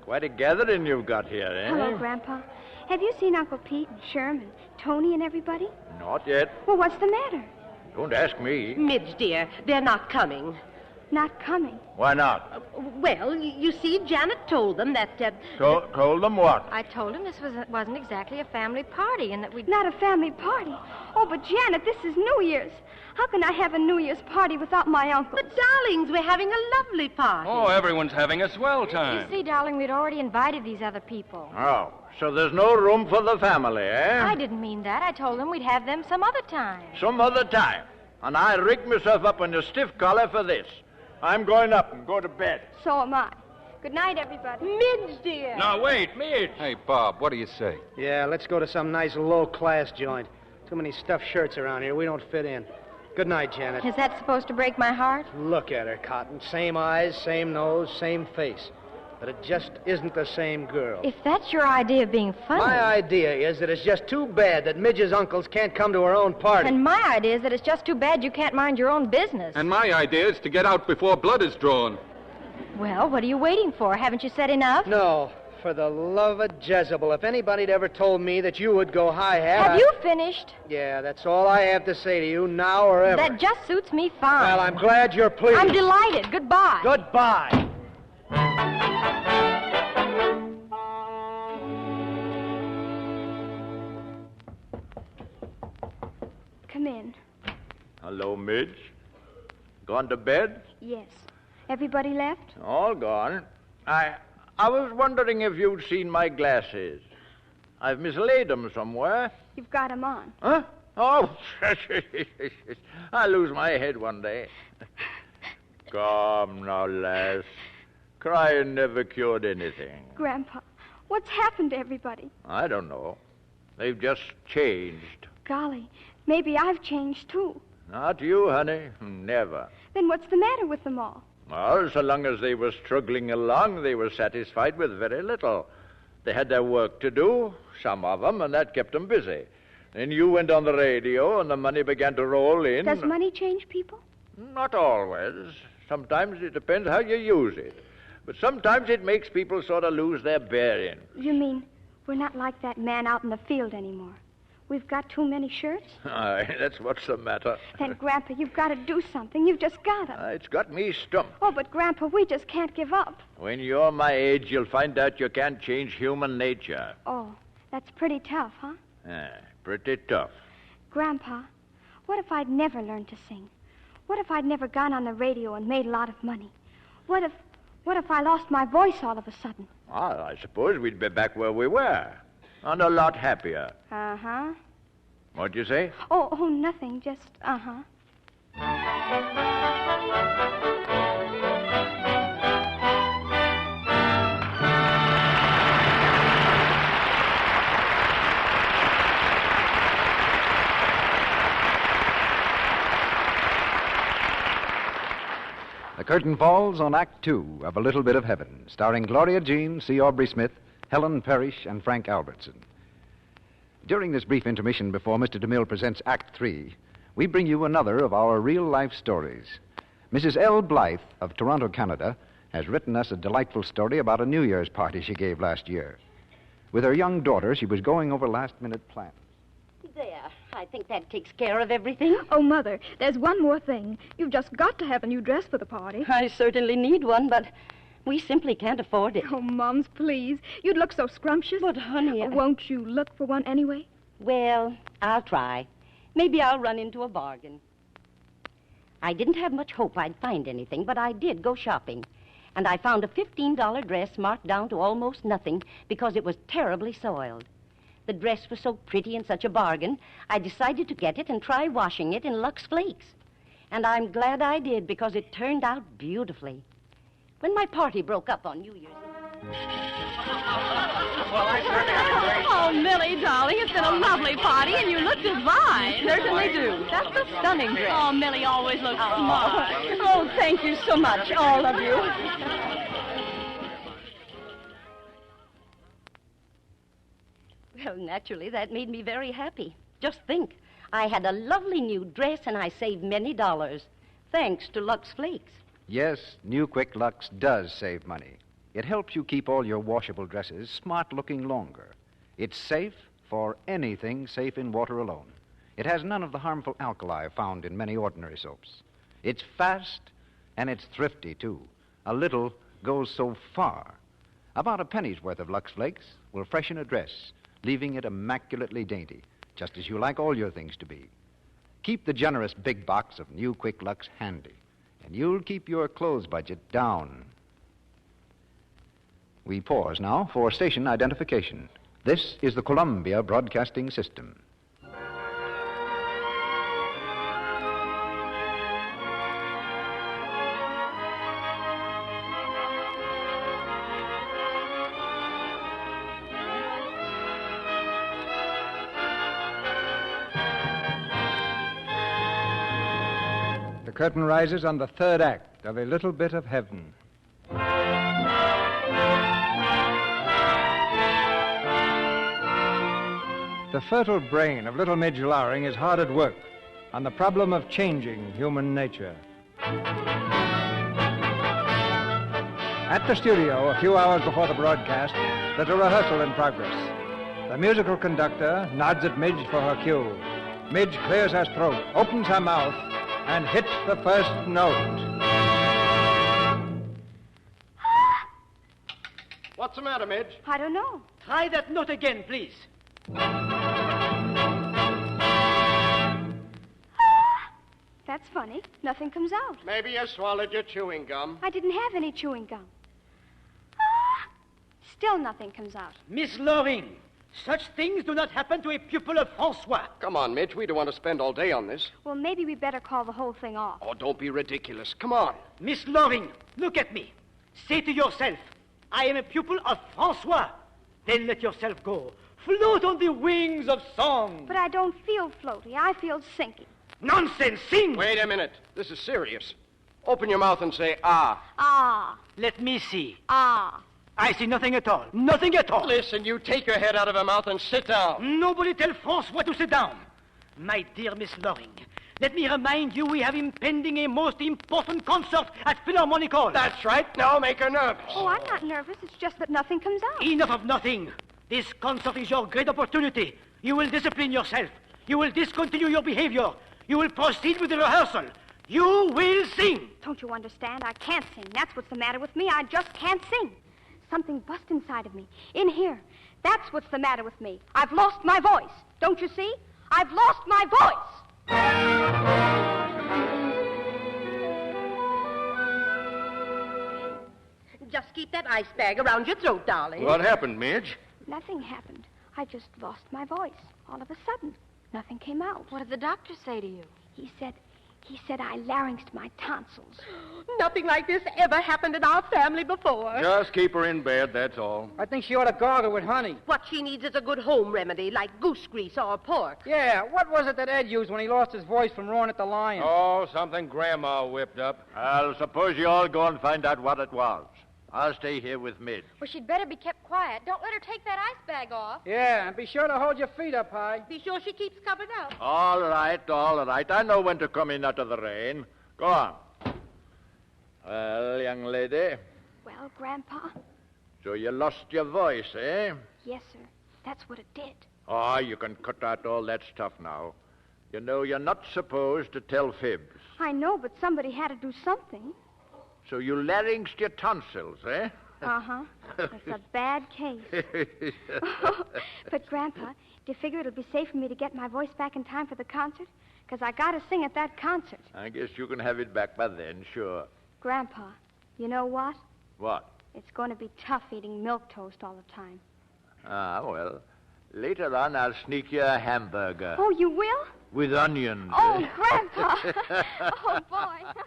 S11: quite a gathering you've got here, eh?
S3: Hello, Grandpa. Have you seen Uncle Pete and Sherm and Tony and everybody?
S11: Not yet.
S3: Well, what's the matter?
S11: Don't ask me.
S10: Midge, dear, they're not coming.
S3: Not coming.
S11: Why not?
S10: Well, you see, Janet told them that...
S11: Told them what?
S6: I told him this wasn't exactly a family party and that we'd...
S3: Not a family party? Oh, but Janet, this is New Year's. How can I have a New Year's party without my uncle?
S10: But, darlings, we're having a lovely party.
S15: Oh, everyone's having a swell time.
S6: You see, darling, we'd already invited these other people.
S11: Oh, so there's no room for the family, eh?
S6: I didn't mean that. I told them we'd have them some other time.
S11: Some other time. And I rigged myself up in a stiff collar for this. I'm going up and go to bed.
S3: So am I. Good night, everybody.
S10: Midge, dear.
S15: Now, wait, Midge.
S7: Hey, Bob, what do you say?
S5: Yeah, let's go to some nice low-class joint. Too many stuffed shirts around here. We don't fit in. Good night, Janet.
S6: Is that supposed to break my heart?
S5: Look at her, Cotton. Same eyes, same nose, same face. But it just isn't the same girl.
S6: If that's your idea of being funny...
S5: My idea is that it's just too bad that Midge's uncles can't come to her own party.
S6: And my idea is that it's just too bad you can't mind your own business.
S7: And my idea is to get out before blood is drawn.
S6: Well, what are you waiting for? Haven't you said enough?
S5: No, for the love of Jezebel. If anybody'd ever told me that you would go high-hat...
S6: Have you finished?
S5: Yeah, that's all I have to say to you, now or ever.
S6: That just suits me fine.
S5: Well, I'm glad you're pleased.
S6: I'm delighted. Goodbye.
S5: Goodbye.
S3: Come in.
S11: Hello, Midge. Gone to bed?
S3: Yes. Everybody left?
S11: All gone. I was wondering if you'd seen my glasses. I've mislaid them somewhere.
S3: You've got them on.
S11: Huh? Oh, I'll lose my head one day. Come now, lass. Crying never cured anything.
S3: Grandpa, What's happened to everybody?
S11: I don't know. They've just changed.
S3: Golly, maybe I've changed, too.
S11: Not you, honey. Never.
S3: Then what's the matter with them all?
S11: Well, so long as they were struggling along, they were satisfied with very little. They had their work to do, some of them, and that kept them busy. Then you went on the radio, and the money began to roll in.
S3: Does money change people?
S11: Not always. Sometimes it depends how you use it. But sometimes it makes people sort of lose their bearing.
S3: You mean we're not like that man out in the field anymore? We've got too many shirts?
S11: Aye, that's what's the matter.
S3: Then, Grandpa, you've got to do something. You've just got to.
S11: It's got me stumped.
S3: Oh, but, Grandpa, we just can't give up.
S11: When you're my age, you'll find out you can't change human nature.
S3: Oh, that's pretty tough, huh?
S11: Pretty tough.
S3: Grandpa, what if I'd never learned to sing? What if I'd never gone on the radio and made a lot of money? What if I lost my voice all of a sudden?
S11: Well, I suppose we'd be back where we were. And a lot happier.
S3: Uh-huh.
S11: What'd you say?
S3: Oh, nothing. Just, uh-huh.
S12: The curtain falls on Act Two of A Little Bit of Heaven, starring Gloria Jean, C. Aubrey Smith, Helen Parrish, and Frank Albertson. During this brief intermission before Mr. DeMille presents Act Three, we bring you another of our real-life stories. Mrs. L. Blythe of Toronto, Canada, has written us a delightful story about a New Year's party she gave last year. With her young daughter, she was going over last-minute plans.
S17: There. I think that takes care of everything.
S18: Oh, Mother, there's one more thing. You've just got to have a new dress for the party.
S17: I certainly need one, but we simply can't afford it.
S18: Oh, Mums, please. You'd look so scrumptious.
S17: But, honey...
S18: Won't you look for one anyway?
S17: Well, I'll try. Maybe I'll run into a bargain. I didn't have much hope I'd find anything, but I did go shopping. And I found a $15 dress marked down to almost nothing because it was terribly soiled. The dress was so pretty and such a bargain, I decided to get it and try washing it in Lux Flakes. And I'm glad I did because it turned out beautifully. When my party broke up on New Year's Eve...
S14: Well, I certainly had a great...
S13: Oh, Millie, darling, it's been a lovely party, and you look divine.
S17: Certainly do. That's a stunning dress.
S13: Oh, Millie always looks smart.
S17: Oh, thank you so much, all of you. Well, naturally, that made me very happy. Just think, I had a lovely new dress, and I saved many dollars, thanks to Lux Flakes.
S12: Yes, New Quick Lux does save money. It helps you keep all your washable dresses smart-looking longer. It's safe for anything safe in water alone. It has none of the harmful alkali found in many ordinary soaps. It's fast, and it's thrifty, too. A little goes so far. About a penny's worth of Lux Flakes will freshen a dress, leaving it immaculately dainty, just as you like all your things to be. Keep the generous big box of New Quick Lux handy, and you'll keep your clothes budget down. We pause now for station identification. This is the Columbia Broadcasting System.
S1: The curtain rises on the third act of A Little Bit of Heaven. The fertile brain of little Midge Loring is hard at work on the problem of changing human nature. At the studio, a few hours before the broadcast, there's a rehearsal in progress. The musical conductor nods at Midge for her cue. Midge clears her throat, opens her mouth, and hits the first note.
S5: What's the matter, Midge?
S3: I don't know.
S5: Try that note again, please.
S3: That's funny. Nothing comes out.
S5: Maybe you swallowed your chewing gum.
S3: I didn't have any chewing gum. Still nothing comes out.
S5: Miss Loring, such things do not happen to a pupil of Francois.
S19: Come on, Midge. We don't want to spend all day on this.
S3: Well, maybe we better call the whole thing off.
S19: Oh, don't be ridiculous. Come on.
S5: Miss Loring, look at me. Say to yourself, I am a pupil of Francois.
S20: Then let yourself go. Float on the wings of song.
S18: But I don't feel floaty. I feel sinking.
S20: Nonsense! Sing!
S19: Wait a minute. This is serious. Open your mouth and say, ah.
S18: Ah.
S20: Let me see.
S18: Ah.
S20: I see nothing at all. Nothing at all.
S19: Listen, you take your head out of her mouth and sit down.
S20: Nobody tell France what to sit down. My dear Miss Loring, let me remind you we have impending a most important concert at Philharmonic Hall.
S19: That's right. Now make her nervous.
S18: Oh, I'm not nervous. It's just that nothing comes out.
S20: Enough of nothing. This concert is your great opportunity. You will discipline yourself. You will discontinue your behavior. You will proceed with the rehearsal. You will sing.
S18: Don't you understand? I can't sing. That's what's the matter with me. I just can't sing. Something bust inside of me. In here. That's what's the matter with me. I've lost my voice. Don't you see? I've lost my voice.
S10: Just keep that ice bag around your throat, darling.
S2: What happened, Midge?
S18: Nothing happened. I just lost my voice. All of a sudden. Nothing came out.
S6: What did the doctor say to you?
S18: He said I larynxed my tonsils.
S10: Nothing like this ever happened in our family before.
S2: Just keep her in bed, that's all.
S8: I think she ought to gargle with honey.
S10: What she needs is a good home remedy, like goose grease or pork.
S8: Yeah, what was it that Ed used when he lost his voice from roaring at the lion?
S2: Oh, something Grandma whipped up.
S11: I'll suppose you all go and find out what it was. I'll stay here with Midge.
S6: Well, she'd better be kept quiet. Don't let her take that ice bag off.
S8: Yeah, and be sure to hold your feet up high.
S10: Be sure she keeps covered up.
S11: All right, all right. I know when to come in out of the rain. Go on. Well, young lady,
S18: Well, Grandpa?
S11: so you lost your voice, eh?
S18: Yes, sir. That's what it did.
S11: Oh, you can cut out all that stuff now. You know, you're not supposed to tell fibs.
S18: I know, but somebody had to do something.
S11: So you larynxed your tonsils, eh?
S18: Uh-huh. It's a bad case. But, Grandpa, do you figure it'll be safe for me to get my voice back in time for the concert? Because I got to sing at that concert.
S11: I guess you can have it back by then, sure.
S18: Grandpa, you know what?
S11: What?
S18: It's going to be tough eating milk toast all the time.
S11: Ah, well, later on I'll sneak you a hamburger.
S18: Oh, you will?
S11: With onions.
S18: Oh,
S11: eh?
S18: Grandpa! Oh, boy.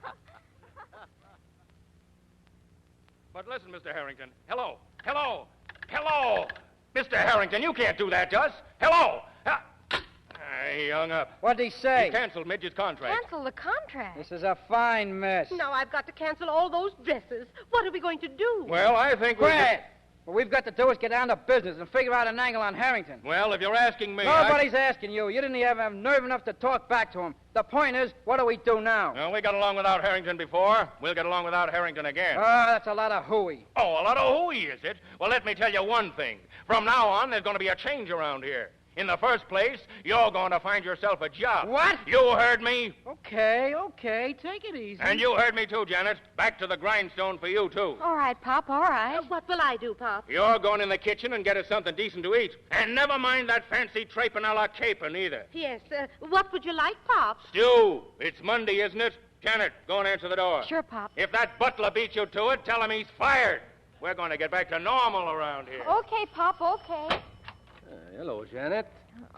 S14: But listen, Mr. Harrington. Hello. Hello. Hello. Mr. Harrington, you can't do that to us. Hello. He hung up.
S8: What'd he say?
S14: He canceled Midge's contract.
S6: Cancel the contract.
S8: This is a fine mess.
S10: Now I've got to cancel all those dresses. What are we going to do?
S14: Well, I think we
S8: Quiet! What we've got to do is get down to business and figure out an angle on Harrington.
S14: Well, if you're asking me...
S8: Nobody's asking you. You didn't even have nerve enough to talk back to him. The point is, what do we do now?
S14: Well, we got along without Harrington before. We'll get along without Harrington again.
S8: That's a lot of hooey.
S14: Oh, a lot of hooey, is it? Well, let me tell you one thing. From now on, there's going to be a change around here. In the first place, you're going to find yourself a job.
S8: What?
S14: You heard me.
S8: Okay. Take it easy.
S14: And you heard me, too, Janet. Back to the grindstone for you, too.
S6: All right, Pop, all right.
S10: What will I do, Pop?
S14: You're going in the kitchen and get us something decent to eat. And never mind that fancy trapin' a la capon, either.
S10: Yes, what would you like, Pop?
S14: Stew. It's Monday, isn't it? Janet, go and answer the door.
S6: Sure, Pop.
S14: If that butler beats you to it, tell him he's fired. We're going to get back to normal around here.
S6: Okay, Pop, okay.
S16: Hello, Janet.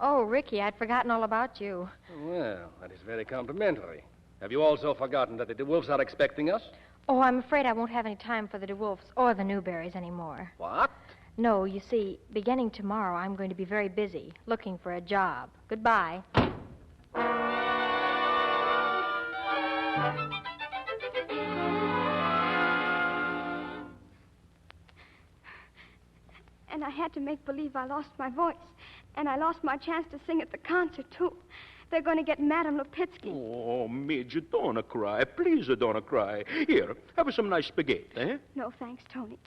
S6: Oh, Ricky, I'd forgotten all about you.
S16: Well, that is very complimentary. Have you also forgotten that the DeWolfs are expecting us?
S6: Oh, I'm afraid I won't have any time for the DeWolfs or the Newberries anymore.
S16: What?
S6: No, you see, beginning tomorrow, I'm going to be very busy looking for a job. Goodbye.
S18: And I had to make believe I lost my voice. And I lost my chance to sing at the concert, too. They're going to get Madame Lipitsky.
S2: Oh, Midge, don't cry. Please don't cry. Here, have some nice spaghetti, eh?
S18: No, thanks, Tony.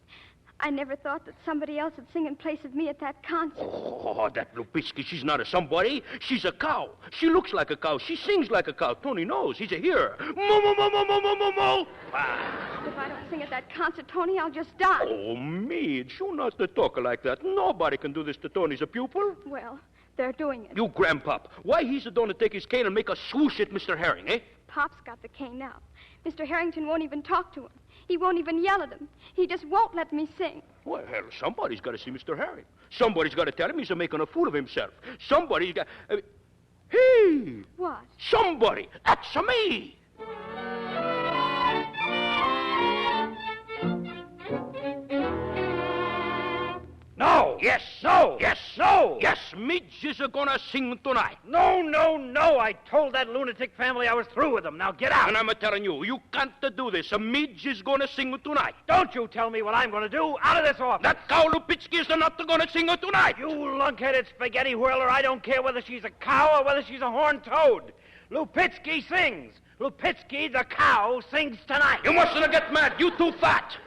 S18: I never thought that somebody else would sing in place of me at that concert.
S2: Oh, that Lupitsky, she's not a somebody. She's a cow. She looks like a cow. She sings like a cow. Tony knows. He's a hearer. Moo, moo, moo, moo, moo, moo, moo, moo.
S18: If I don't sing at that concert, Tony, I'll just die.
S2: Oh, Midge, you not to talk like that. Nobody can do this to Tony's a pupil.
S18: Well, they're doing it.
S2: You grandpop. Why he's a going to take his cane and make a swoosh at Mr. Herring, eh?
S18: Pop's got the cane now. Mr. Harrington won't even talk to him. He won't even yell at him. He just won't let me sing.
S2: Well, hell, somebody's got to see Mr. Herring. Somebody's got to tell him he's making a fool of himself. Somebody's got... hey!
S18: What?
S2: Somebody! That's me!
S14: No!
S2: Yes.
S9: No.
S2: Yes.
S9: No.
S2: Yes, Midge is gonna sing tonight.
S9: No, no, no. I told that lunatic family I was through with them. Now get out.
S2: And I'm telling you, you can't do this. Midge is gonna sing tonight.
S9: Don't you tell me what I'm going to do. Out of this office.
S2: That cow Lupitsky is not gonna sing tonight.
S9: You lunk-headed spaghetti whirler, I don't care whether she's a cow or whether she's a horned toad. Lupitsky sings. Lupitsky, the cow, sings tonight.
S2: You mustn't get mad. You too fat.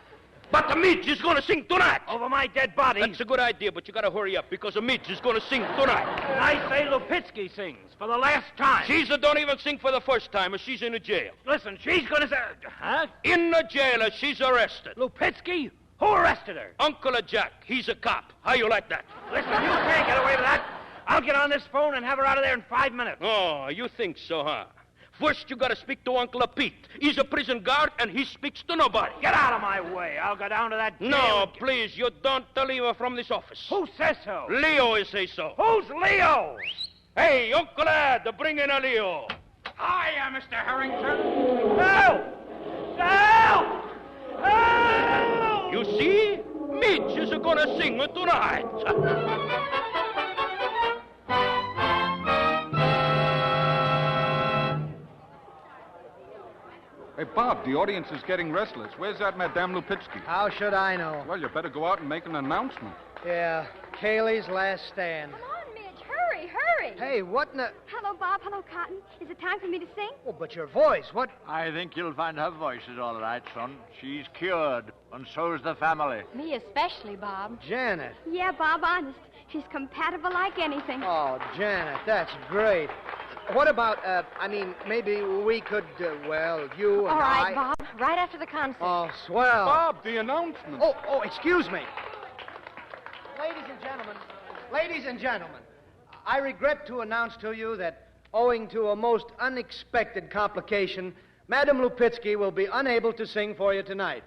S2: But the Midge is gonna sing tonight.
S9: Over my dead body.
S2: That's a good idea, but you gotta hurry up because the Midge is gonna sing tonight.
S9: And I say Lupitsky sings for the last time.
S2: She's don't even sing for the first time. She's in a jail.
S9: Listen, she's gonna say... Huh?
S2: In the jail, she's arrested.
S9: Lupitsky? Who arrested her?
S2: Uncle Jack. He's a cop. How you like that?
S9: Listen, you can't get away with that. I'll get on this phone and have her out of there in 5 minutes.
S2: Oh, you think so, huh? First, you gotta speak to Uncle Pete. He's a prison guard, and he speaks to nobody.
S9: Get out of my way. I'll go down to that jail.
S2: No, please, you don't leave her from this office.
S9: Who says so?
S2: Leo is say so.
S9: Who's Leo?
S2: Hey, Uncle Ed, bring in a Leo.
S14: Hiya, Mr. Harrington.
S9: Help! Help! Help!
S2: You see? Midge is gonna sing tonight.
S7: Hey, Bob, the audience is getting restless. Where's that Madame Lupitsky?
S5: How should I know?
S7: Well, you better go out and make an announcement.
S5: Yeah, Kaylee's last stand.
S18: Come on, Midge. Hurry, hurry.
S5: Hey, what in the...
S18: Hello, Bob. Hello, Cotton. Is it time for me to sing?
S5: Oh, but your voice, what...
S11: I think you'll find her voice is all right, son. She's cured, and so's the family.
S6: Me especially, Bob.
S5: Janet.
S18: Yeah, Bob, honest. She's compatible like anything.
S5: Oh, Janet, that's great. What about, maybe we could, you and
S6: All right,
S5: I...
S6: Bob. Right after the concert.
S5: Oh, swell.
S7: Bob, the announcement.
S5: Oh, excuse me. Ladies and gentlemen, I regret to announce to you that, owing to a most unexpected complication, Madame Lupitsky will be unable to sing for you tonight.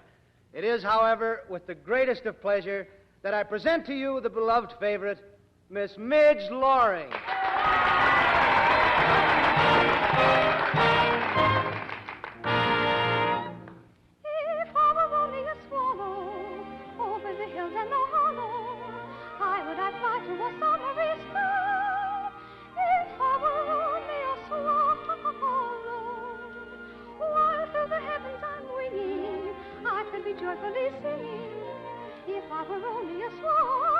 S5: It is, however, with the greatest of pleasure that I present to you the beloved favorite, Miss Midge Loring.
S3: If I were only a swallow over the hills and the hollow, I would fly to a summery sky. If I were only a swallow, while through the heavens I'm winging, I could be joyfully singing. If I were only a swallow.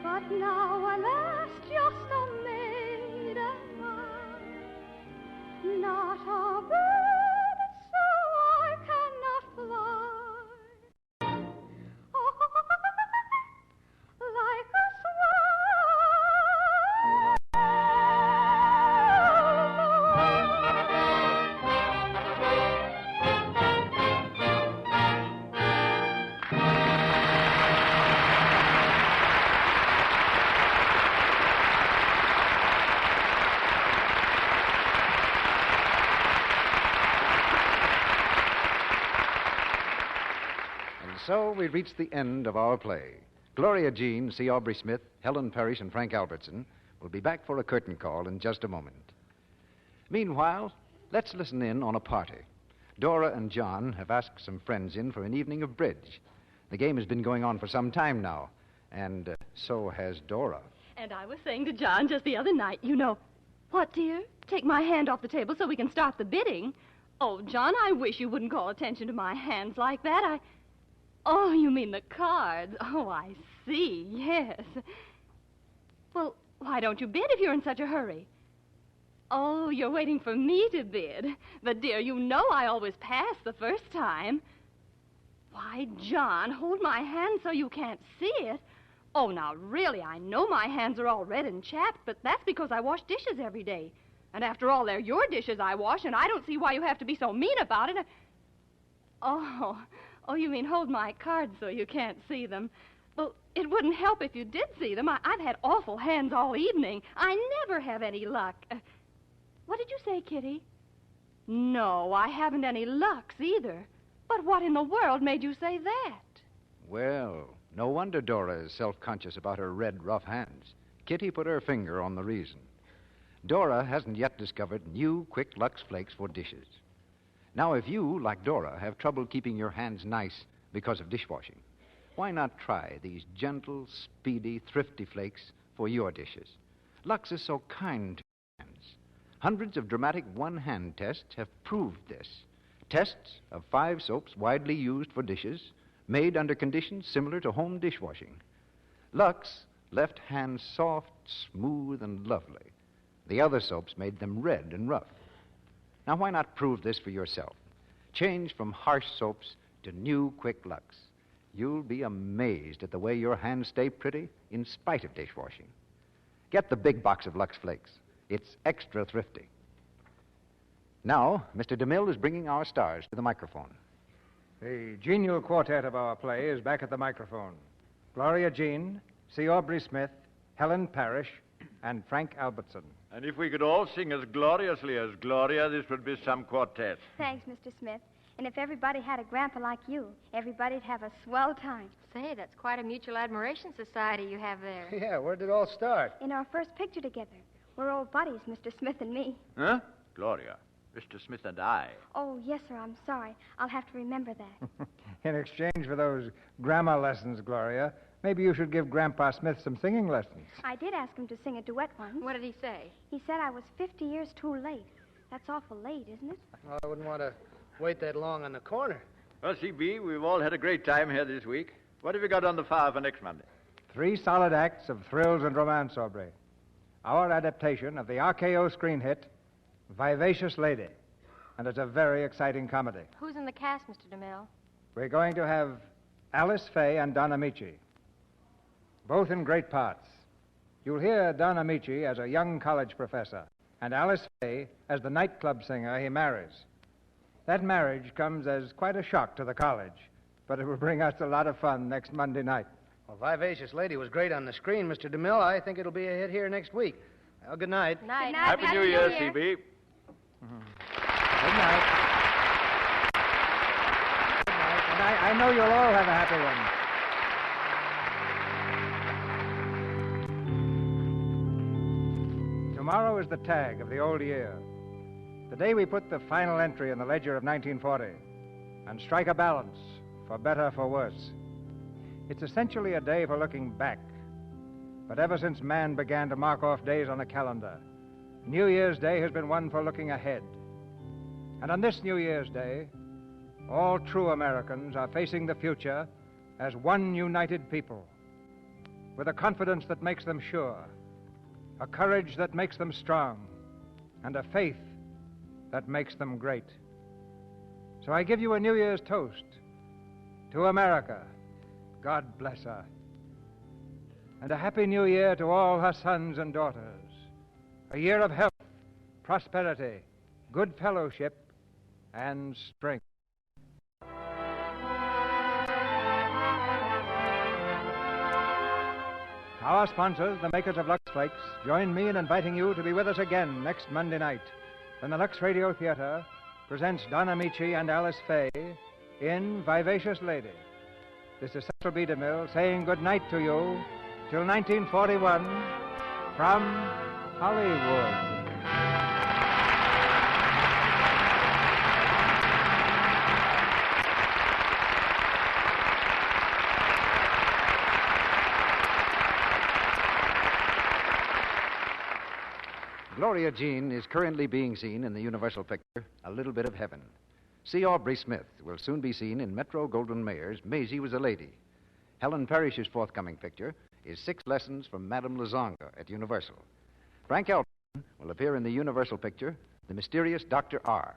S3: But now, alas, just a maiden man, not a bird, so I cannot fly. Like a
S12: So we reached the end of our play. Gloria Jean, C. Aubrey Smith, Helen Parrish, and Frank Albertson will be back for a curtain call in just a moment. Meanwhile, let's listen in on a party. Dora and John have asked some friends in for an evening of bridge. The game has been going on for some time now, and so has Dora.
S13: And I was saying to John just the other night, you know... What, dear? Take my hand off the table so we can start the bidding? Oh, John, I wish you wouldn't call attention to my hands like that. Oh, you mean the cards. Oh, I see, yes. Well, why don't you bid if you're in such a hurry? Oh, you're waiting for me to bid. But, dear, you know I always pass the first time. Why, John, hold my hand so you can't see it. Oh, now, really, I know my hands are all red and chapped, but that's because I wash dishes every day. And after all, they're your dishes I wash, and I don't see why you have to be so mean about it. Oh, you mean hold my cards so you can't see them. Well, it wouldn't help if you did see them. I've had awful hands all evening. I never have any luck. What did you say, Kitty? No, I haven't any lucks either. But what in the world made you say that?
S12: Well, no wonder Dora is self-conscious about her red, rough hands. Kitty put her finger on the reason. Dora hasn't yet discovered new Quick Lux Flakes for dishes. Now, if you, like Dora, have trouble keeping your hands nice because of dishwashing, why not try these gentle, speedy, thrifty flakes for your dishes? Lux is so kind to your hands. Hundreds of dramatic one-hand tests have proved this. Tests of 5 soaps widely used for dishes, made under conditions similar to home dishwashing. Lux left hands soft, smooth, and lovely. The other soaps made them red and rough. Now, why not prove this for yourself? Change from harsh soaps to new, quick Lux. You'll be amazed at the way your hands stay pretty in spite of dishwashing. Get the big box of Lux Flakes. It's extra thrifty. Now, Mr. DeMille is bringing our stars to the microphone.
S1: The genial quartet of our play is back at the microphone. Gloria Jean, C. Aubrey Smith, Helen Parrish, and Frank Albertson.
S11: And if we could all sing as gloriously as Gloria, this would be some quartet.
S18: Thanks, Mr. Smith. And if everybody had a grandpa like you, everybody'd have a swell time.
S6: Say, that's quite a mutual admiration society you have there.
S5: Yeah, where did it all start?
S18: In our first picture together. We're old buddies, Mr. Smith and me.
S11: Huh? Gloria, Mr. Smith and I.
S18: Oh, yes, sir, I'm sorry. I'll have to remember that.
S1: In exchange for those grammar lessons, Gloria, maybe you should give Grandpa Smith some singing lessons.
S18: I did ask him to sing a duet once.
S6: What did he say?
S18: He said I was 50 years too late. That's awful late, isn't it?
S5: Well, I wouldn't want to wait that long on the corner.
S11: Well, CB, we've all had a great time here this week. What have you got on the file for next Monday?
S1: 3 solid acts of thrills and romance, Aubrey. Our adaptation of the RKO screen hit, Vivacious Lady. And it's a very exciting comedy.
S6: Who's in the cast, Mr. DeMille?
S1: We're going to have Alice Faye and Don Amici, both in great parts. You'll hear Don Amici as a young college professor, and Alice Faye as the nightclub singer he marries. That marriage comes as quite a shock to the college, but it will bring us a lot of fun next Monday night.
S5: Well, Vivacious Lady was great on the screen, Mr. DeMille. I think it'll be a hit here next week. Well, good night.
S6: Good night.
S11: Happy New Year, CB.
S1: Good night. And I know you'll all have a happy one. Tomorrow is the tag of the old year. The day we put the final entry in the ledger of 1940 and strike a balance, for better, for worse. It's essentially a day for looking back. But ever since man began to mark off days on the calendar, New Year's Day has been one for looking ahead. And on this New Year's Day, all true Americans are facing the future as one united people, with a confidence that makes them sure, a courage that makes them strong, and a faith that makes them great. So I give you a New Year's toast to America. God bless her. And a Happy New Year to all her sons and daughters. A year of health, prosperity, good fellowship, and strength. Our sponsors, the makers of Lux Flakes, join me in inviting you to be with us again next Monday night when the Lux Radio Theater presents Don Amici and Alice Faye in Vivacious Lady. This is Cecil B. DeMille saying good night to you till 1941 from Hollywood.
S12: Gloria Jean is currently being seen in the Universal picture, A Little Bit of Heaven. C. Aubrey Smith will soon be seen in Metro-Goldwyn-Mayer's Maisie Was a Lady. Helen Parrish's forthcoming picture is 6 Lessons from Madame Lazanga at Universal. Frank Albertson will appear in the Universal picture, The Mysterious Dr. R.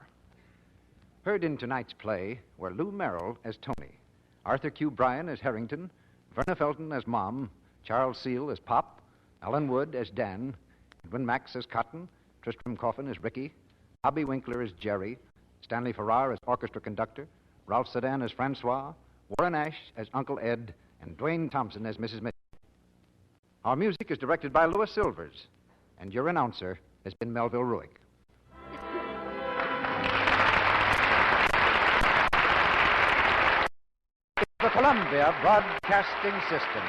S12: Heard in tonight's play were Lou Merrill as Tony, Arthur Q. Bryan as Harrington, Verna Felton as Mom, Charles Seal as Pop, Alan Wood as Dan, Edwin Max as Cotton, Tristram Coffin as Ricky, Bobby Winkler as Jerry, Stanley Farrar as orchestra conductor, Ralph Sedan as Francois, Warren Ash as Uncle Ed, and Dwayne Thompson as Mrs. Mitchell. Our music is directed by Louis Silvers, and your announcer has been Melville Ruick. The Columbia Broadcasting System.